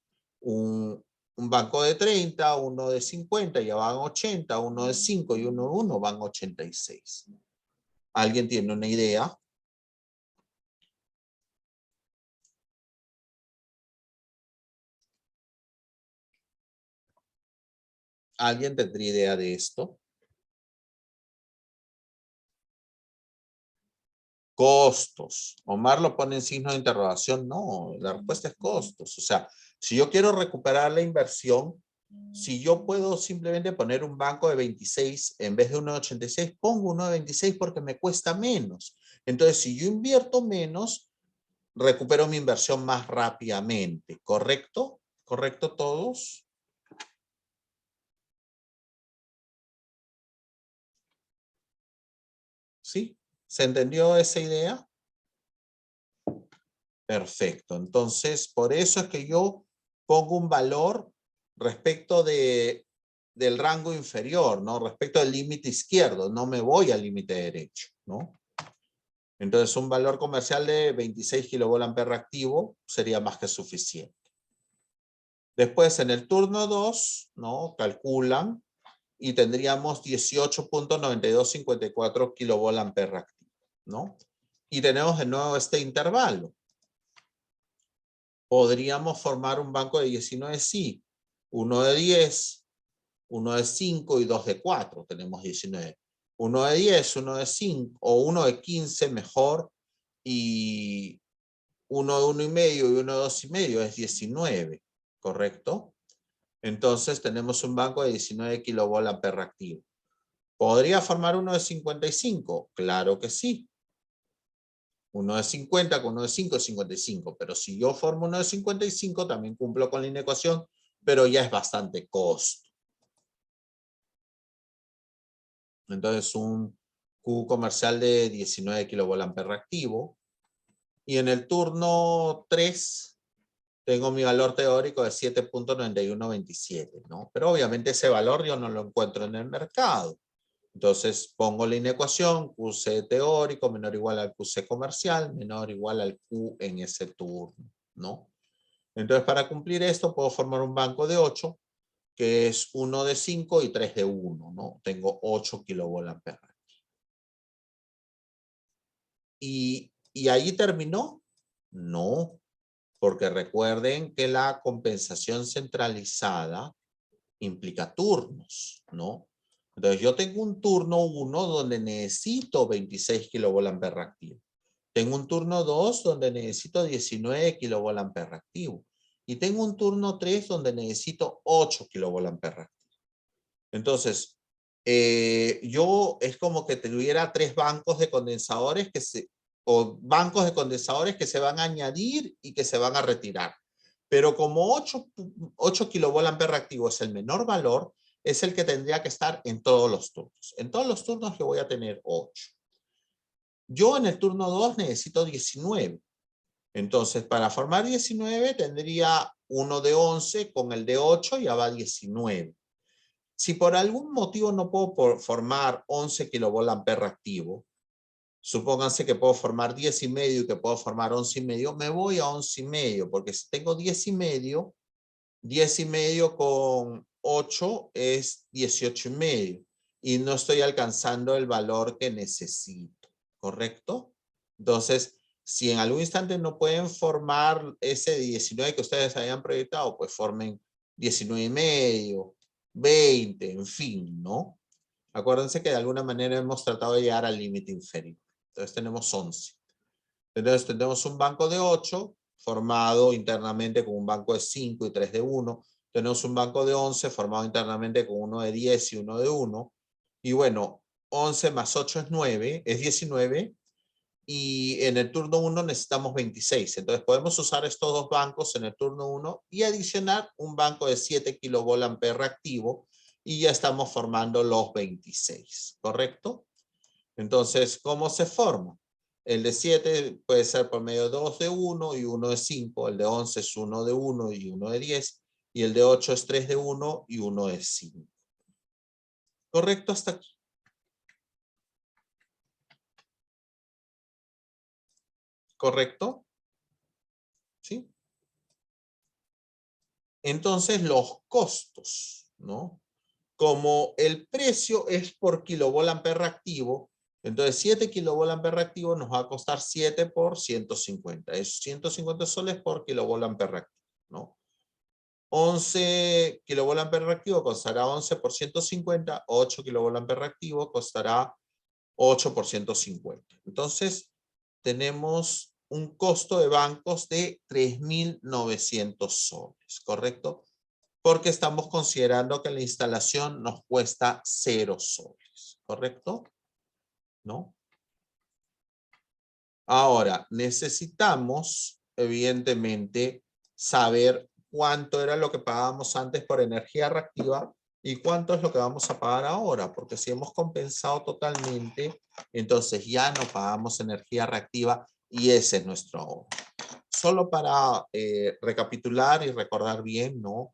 Un banco de 30, uno de 50 ya van 80, uno de 5 y uno de 1 van 86. ¿Alguien tiene una idea? ¿Alguien tendría idea de esto? Costos. Omar lo pone en signo de interrogación. No, la respuesta es costos. O sea, si yo quiero recuperar la inversión, si yo puedo simplemente poner un banco de 26 en vez de uno de 86, pongo uno de 26 porque me cuesta menos. Entonces, si yo invierto menos, recupero mi inversión más rápidamente. ¿Correcto? ¿Correcto todos? ¿Sí? ¿Se entendió esa idea? Perfecto. Entonces, por eso es que yo pongo un valor respecto de del rango inferior, ¿no? Respecto al límite izquierdo, no me voy al límite derecho, ¿no? Entonces, un valor comercial de 26 kilovolt-ampere activo sería más que suficiente. Después, en el turno 2, ¿no? Calculan y tendríamos 18.9254 kilovolt-ampere activo, ¿no? Y tenemos de nuevo este intervalo. Podríamos formar un banco de 19, sí. Uno de 10, uno de 5 y 2 de 4. Tenemos 19. Uno de 10, uno de 5 o uno de 15 mejor y uno de 1,5 y uno de 2,5 es 19, ¿correcto? Entonces tenemos un banco de 19 kilovolt-ampere activo. ¿Podría formar uno de 55? Claro que sí. Uno de 50 con uno de 5 es 55, pero si yo formo uno de 55 también cumplo con la inecuación, pero ya es bastante costo. Entonces un Q comercial de 19 kilovolt-ampere activo. Y en el turno 3 tengo mi valor teórico de 7.9127, ¿no? Pero obviamente ese valor yo no lo encuentro en el mercado. Entonces pongo la inecuación, QC teórico menor o igual al QC comercial, menor o igual al Q en ese turno, ¿no? Entonces para cumplir esto puedo formar un banco de 8, que es 1 de 5 y 3 de 1, ¿no? Tengo 8 kilovolt-ampere. ¿Y ahí terminó? No, porque recuerden que la compensación centralizada implica turnos, ¿no? Entonces yo tengo un turno 1 donde necesito 26 kilovolt-ampere activo. Tengo un turno 2 donde necesito 19 kilovolt-ampere activo. Y tengo un turno 3 donde necesito 8 kilovolt-ampere activo. Entonces, yo es como que tuviera 3 bancos de condensadores o bancos de condensadores que se van a añadir y que se van a retirar. Pero como 8 kilovolt-ampere activo es el menor valor, es el que tendría que estar en todos los turnos. En todos los turnos yo voy a tener 8. Yo en el turno 2 necesito 19. Entonces, para formar 19 tendría uno de 11 con el de 8, ya va 19. Si por algún motivo no puedo formar 11 kilovolt-ampere activo, supónganse que puedo formar 10,5 y que puedo formar 11,5, me voy a 11,5, porque si tengo 10,5, 10,5 con 8 es 18,5 y no estoy alcanzando el valor que necesito, ¿correcto? Entonces, si en algún instante no pueden formar ese 19 que ustedes habían proyectado, pues formen 19,5, 20, en fin, ¿no? Acuérdense que de alguna manera hemos tratado de llegar al límite inferior. Entonces tenemos 11. Entonces tenemos un banco de 8 formado internamente con un banco de 5 y 3 de 1. Tenemos un banco de 11 formado internamente con uno de 10 y uno de 1. Y bueno, 11 más 8 es 9, es 19. Y en el turno 1 necesitamos 26. Entonces podemos usar estos dos bancos en el turno 1 y adicionar un banco de 7 kilovolt-ampere activo y ya estamos formando los 26, ¿correcto? Entonces, ¿cómo se forma? El de 7 puede ser por medio de 2 de 1 y 1 de 5. El de 11 es 1 de 1 y 1 de 10. Y el de 8 es 3 de 1 y 1 de 5. ¿Correcto hasta aquí? ¿Correcto? ¿Sí? Entonces, los costos, ¿no? Como el precio es por kilovolt-ampere activo, entonces 7 kilovolt-ampere activo nos va a costar 7 por 150. Es 150 soles por kilovolt-ampere activo, ¿no? 11 kilovolt-ampere activo costará 11 por 150, 8 kilovolt-ampere activo costará 8 por 150. Entonces, tenemos un costo de bancos de 3.900 soles, ¿correcto? Porque estamos considerando que la instalación nos cuesta 0 soles, ¿correcto? ¿No? Ahora, necesitamos, evidentemente, saber cuánto era lo que pagábamos antes por energía reactiva y cuánto es lo que vamos a pagar ahora, porque si hemos compensado totalmente, entonces ya no pagamos energía reactiva y ese es nuestro ahorro. Solo para recapitular y recordar bien, ¿no?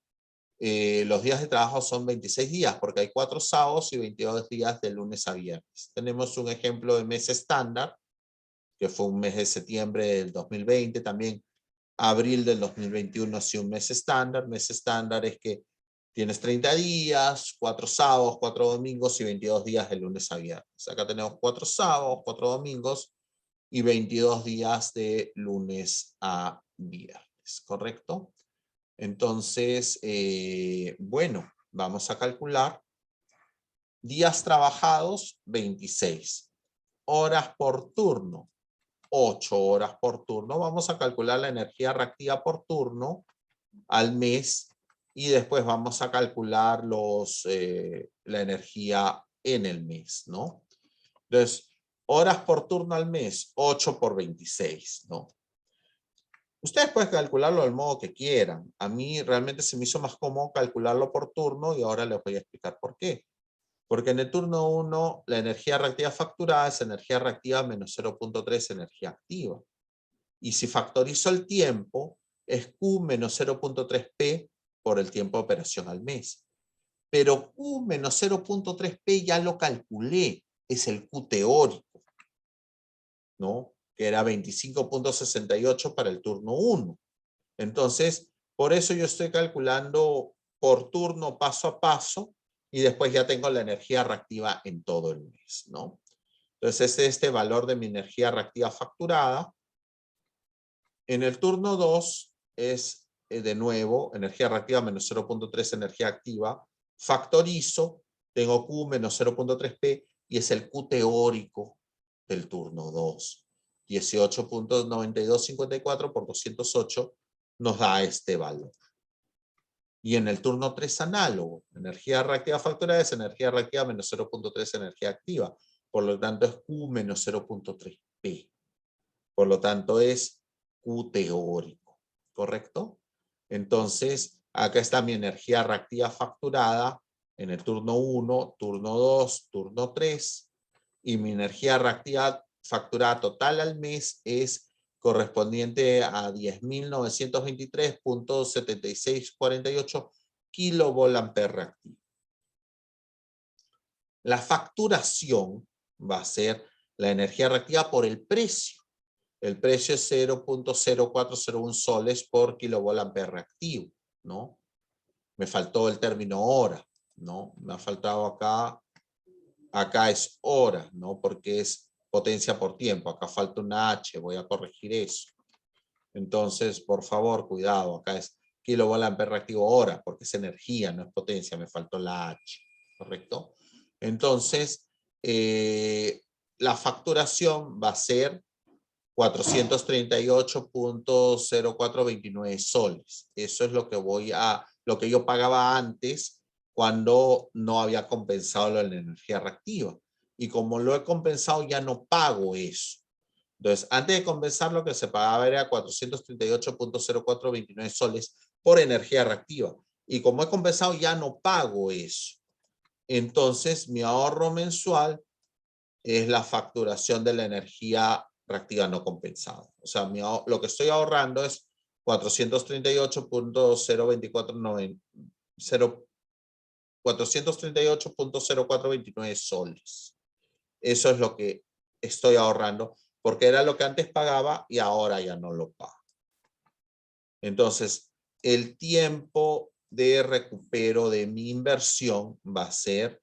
los días de trabajo son 26 días, porque hay 4 sábados y 22 días de lunes a viernes. Tenemos un ejemplo de mes estándar, que fue un mes de septiembre del 2020, también abril del 2021 ha sido un mes estándar. Mes estándar es que tienes 30 días, 4 sábados, 4 domingos y 22 días de lunes a viernes. Acá tenemos 4 sábados, 4 domingos y 22 días de lunes a viernes, ¿correcto? Entonces, bueno, vamos a calcular. Días trabajados, 26. Horas por turno, 8 horas por turno. Vamos a calcular la energía reactiva por turno al mes y después vamos a calcular la energía en el mes, ¿no? Entonces, horas por turno al mes, 8 por 26, ¿no? Ustedes pueden calcularlo del modo que quieran. A mí realmente se me hizo más cómodo calcularlo por turno y ahora les voy a explicar por qué. Porque en el turno 1, la energía reactiva facturada es energía reactiva menos 0.3 energía activa. Y si factorizo el tiempo, es Q menos 0.3P por el tiempo de operación al mes. Pero Q menos 0.3P ya lo calculé, es el Q teórico, ¿no? Que era 25.68 para el turno 1. Entonces, por eso yo estoy calculando por turno paso a paso y después ya tengo la energía reactiva en todo el mes, ¿no? Entonces, este valor de mi energía reactiva facturada. En el turno 2 es, de nuevo, energía reactiva menos 0.3 energía activa. Factorizo, tengo Q menos 0.3P y es el Q teórico del turno 2. 18.9254 por 208 nos da este valor. Y en el turno 3 análogo, energía reactiva facturada es energía reactiva menos 0.3 energía activa. Por lo tanto es Q menos 0.3P. Por lo tanto es Q teórico, ¿correcto? Entonces, acá está mi energía reactiva facturada en el turno 1, turno 2, turno 3. Y mi energía reactiva facturada total al mes es correspondiente a 10.923.7648 kilovolt-ampere reactivo. La facturación va a ser la energía reactiva por el precio. El precio es 0.0401 soles por kilovolt-ampere reactivo, ¿no? Me faltó el término hora, ¿no? Me ha faltado acá es hora, ¿no? Porque es potencia por tiempo. Acá falta una H, voy a corregir eso. Entonces, por favor, cuidado, acá es kilovolt-ampere reactivo hora, porque es energía, no es potencia, me faltó la H, ¿correcto? Entonces, la facturación va a ser 438.0429 soles. Eso es lo que yo pagaba antes cuando no había compensado la energía reactiva. Y como lo he compensado, ya no pago eso. Entonces, antes de compensar, lo que se pagaba era 438.0429 soles por energía reactiva. Y como he compensado, ya no pago eso. Entonces, mi ahorro mensual es la facturación de la energía reactiva no compensada. O sea, lo que estoy ahorrando es 438.0429 soles. Eso es lo que estoy ahorrando, porque era lo que antes pagaba y ahora ya no lo pago. Entonces, el tiempo de recupero de mi inversión va a ser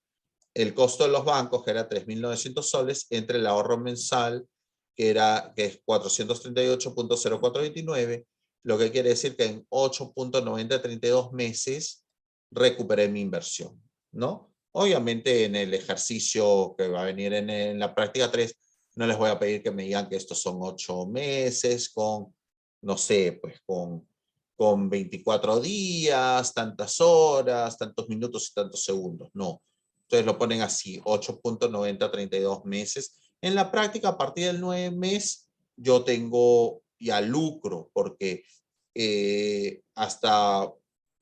el costo de los bancos, que era 3.900 soles, entre el ahorro mensual, que es 438.0429, lo que quiere decir que en 8.9032 meses recuperé mi inversión, ¿no? Obviamente en el ejercicio que va a venir en la práctica 3, no les voy a pedir que me digan que estos son 8 meses con, no sé, pues con 24 días, tantas horas, tantos minutos y tantos segundos, no. Entonces lo ponen así, 8.9032 meses. En la práctica, a partir del 9 mes, yo tengo ya lucro, porque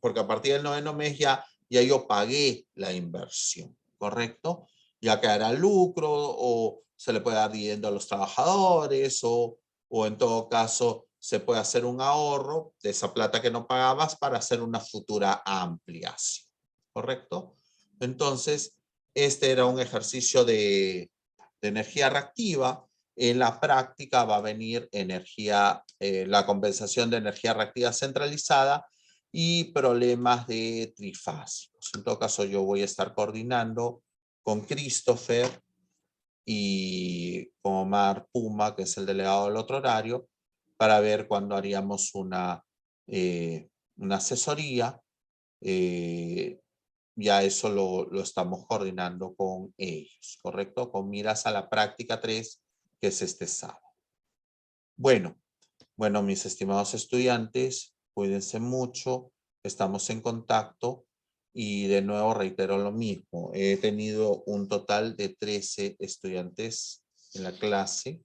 porque a partir del 9º mes ya yo pagué la inversión, ¿correcto? Ya quedará lucro o se le puede dar dividendo a los trabajadores o en todo caso se puede hacer un ahorro de esa plata que no pagabas para hacer una futura ampliación, ¿correcto? Entonces, este era un ejercicio de energía reactiva. En la práctica va a venir energía, la compensación de energía reactiva centralizada y problemas de trifásicos. En todo caso, yo voy a estar coordinando con Christopher y con Omar Puma, que es el delegado del otro horario, para ver cuándo haríamos una asesoría. Ya eso lo estamos coordinando con ellos, ¿correcto? Con miras a la práctica 3, que es este sábado. Bueno, mis estimados estudiantes, cuídense mucho, estamos en contacto y de nuevo reitero lo mismo. He tenido un total de 13 estudiantes en la clase.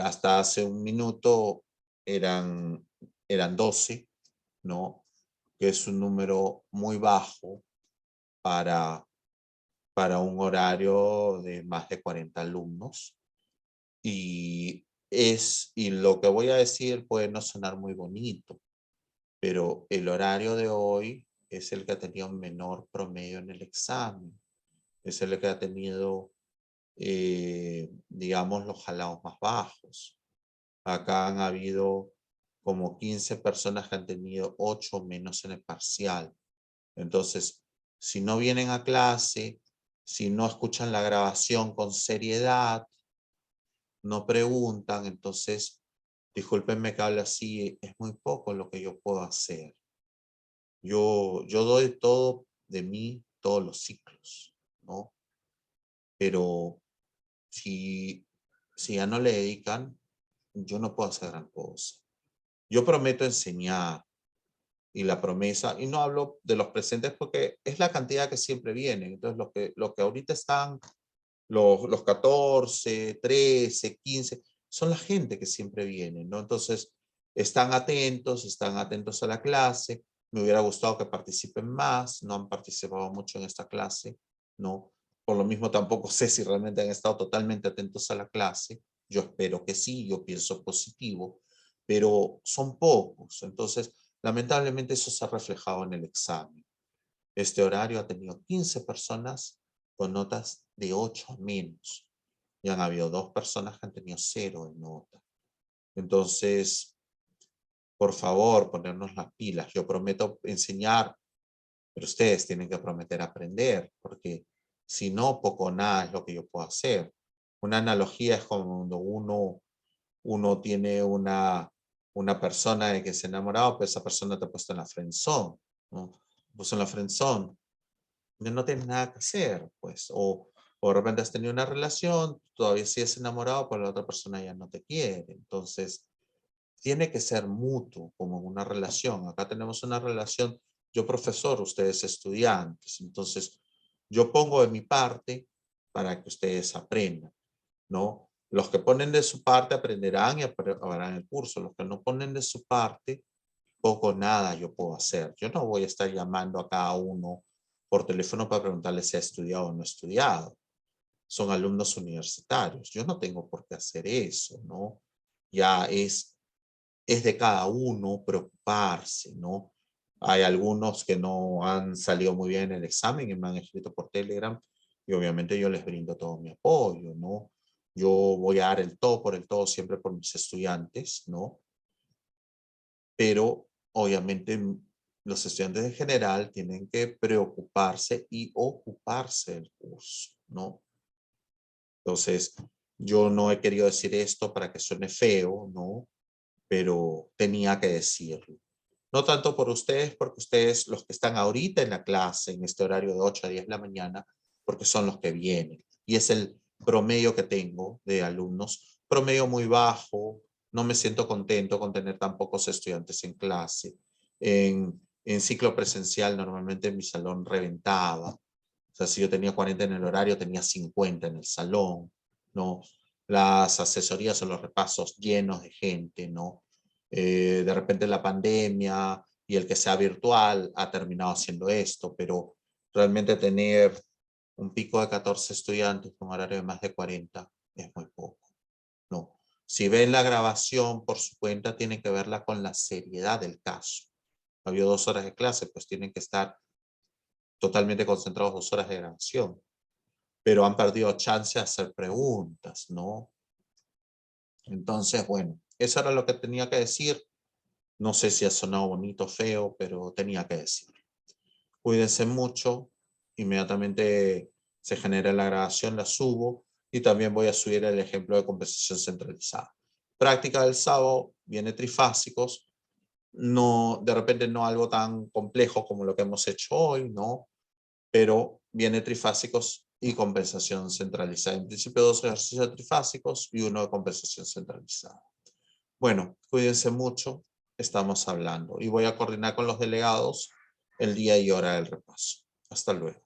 Hasta hace un minuto eran 12, ¿no? Que es un número muy bajo para un horario de más de 40 alumnos. Y lo que voy a decir puede no sonar muy bonito, pero el horario de hoy es el que ha tenido menor promedio en el examen. Es el que ha tenido, digamos, los jalados más bajos. Acá han habido como 15 personas que han tenido 8 menos en el parcial. Entonces, si no vienen a clase, si no escuchan la grabación con seriedad, no preguntan, entonces, discúlpenme que hable así, es muy poco lo que yo puedo hacer. Yo doy todo de mí, todos los ciclos, ¿no? Pero si ya no le dedican, yo no puedo hacer gran cosa. Yo prometo enseñar, y la promesa, y no hablo de los presentes porque es la cantidad que siempre vienen. Entonces, lo que ahorita están, los 14, 13, 15, son la gente que siempre viene, ¿no? Entonces, están atentos a la clase. Me hubiera gustado que participen más, no han participado mucho en esta clase, ¿no? Por lo mismo tampoco sé si realmente han estado totalmente atentos a la clase. Yo espero que sí, yo pienso positivo, pero son pocos. Entonces, lamentablemente eso se ha reflejado en el examen. Este horario ha tenido 15 personas con notas de 8 menos. Y han habido 2 personas que han tenido 0 en nota. Entonces, por favor, ponernos las pilas. Yo prometo enseñar, pero ustedes tienen que prometer aprender, porque si no, poco o nada es lo que yo puedo hacer. Una analogía es como cuando uno tiene una persona de que se ha enamorado, pero esa persona te ha puesto en la friendzone, ¿no? Puso en la friendzone, no tienes nada que hacer, pues, o de repente has tenido una relación, todavía sigues enamorado, pero la otra persona ya no te quiere. Entonces, tiene que ser mutuo, como en una relación. Acá tenemos una relación, yo profesor, ustedes estudiantes. Entonces, yo pongo de mi parte para que ustedes aprendan, ¿no? Los que ponen de su parte aprenderán y acabarán el curso. Los que no ponen de su parte, poco o nada yo puedo hacer. Yo no voy a estar llamando a cada uno por teléfono para preguntarle si ha estudiado o no ha estudiado. Son alumnos universitarios. Yo no tengo por qué hacer eso, ¿no? Ya es de cada uno preocuparse, ¿no? Hay algunos que no han salido muy bien en el examen y me han escrito por Telegram y obviamente yo les brindo todo mi apoyo, ¿no? Yo voy a dar el todo por el todo siempre por mis estudiantes, ¿no? Pero obviamente los estudiantes en general tienen que preocuparse y ocuparse del curso, ¿no? Entonces, yo no he querido decir esto para que suene feo, ¿no? Pero tenía que decirlo. No tanto por ustedes, porque ustedes, los que están ahorita en la clase, en este horario de 8 a 10 de la mañana, porque son los que vienen. Y es el promedio que tengo de alumnos, promedio muy bajo. No me siento contento con tener tan pocos estudiantes en clase. En ciclo presencial, normalmente mi salón reventaba. O sea, si yo tenía 40 en el horario, tenía 50 en el salón, ¿no? Las asesorías o los repasos llenos de gente, ¿no? De repente la pandemia y el que sea virtual ha terminado haciendo esto, pero realmente tener un pico de 14 estudiantes con horario de más de 40 es muy poco, ¿no? Si ven la grabación por su cuenta, tienen que verla con la seriedad del caso. Había 2 horas de clase, pues tienen que estar totalmente concentrados 2 horas de grabación. Pero han perdido chance de hacer preguntas, ¿no? Entonces, bueno, eso era lo que tenía que decir. No sé si ha sonado bonito o feo, pero tenía que decirlo. Cuídense mucho. Inmediatamente se genera la grabación, la subo. Y también voy a subir el ejemplo de compensación centralizada. Práctica del sábado, viene trifásicos. No, de repente no algo tan complejo como lo que hemos hecho hoy, ¿no? Pero viene trifásicos y compensación centralizada. En principio 2 ejercicios trifásicos y 1 de compensación centralizada. Bueno, cuídense mucho, estamos hablando. Y voy a coordinar con los delegados el día y hora del repaso. Hasta luego.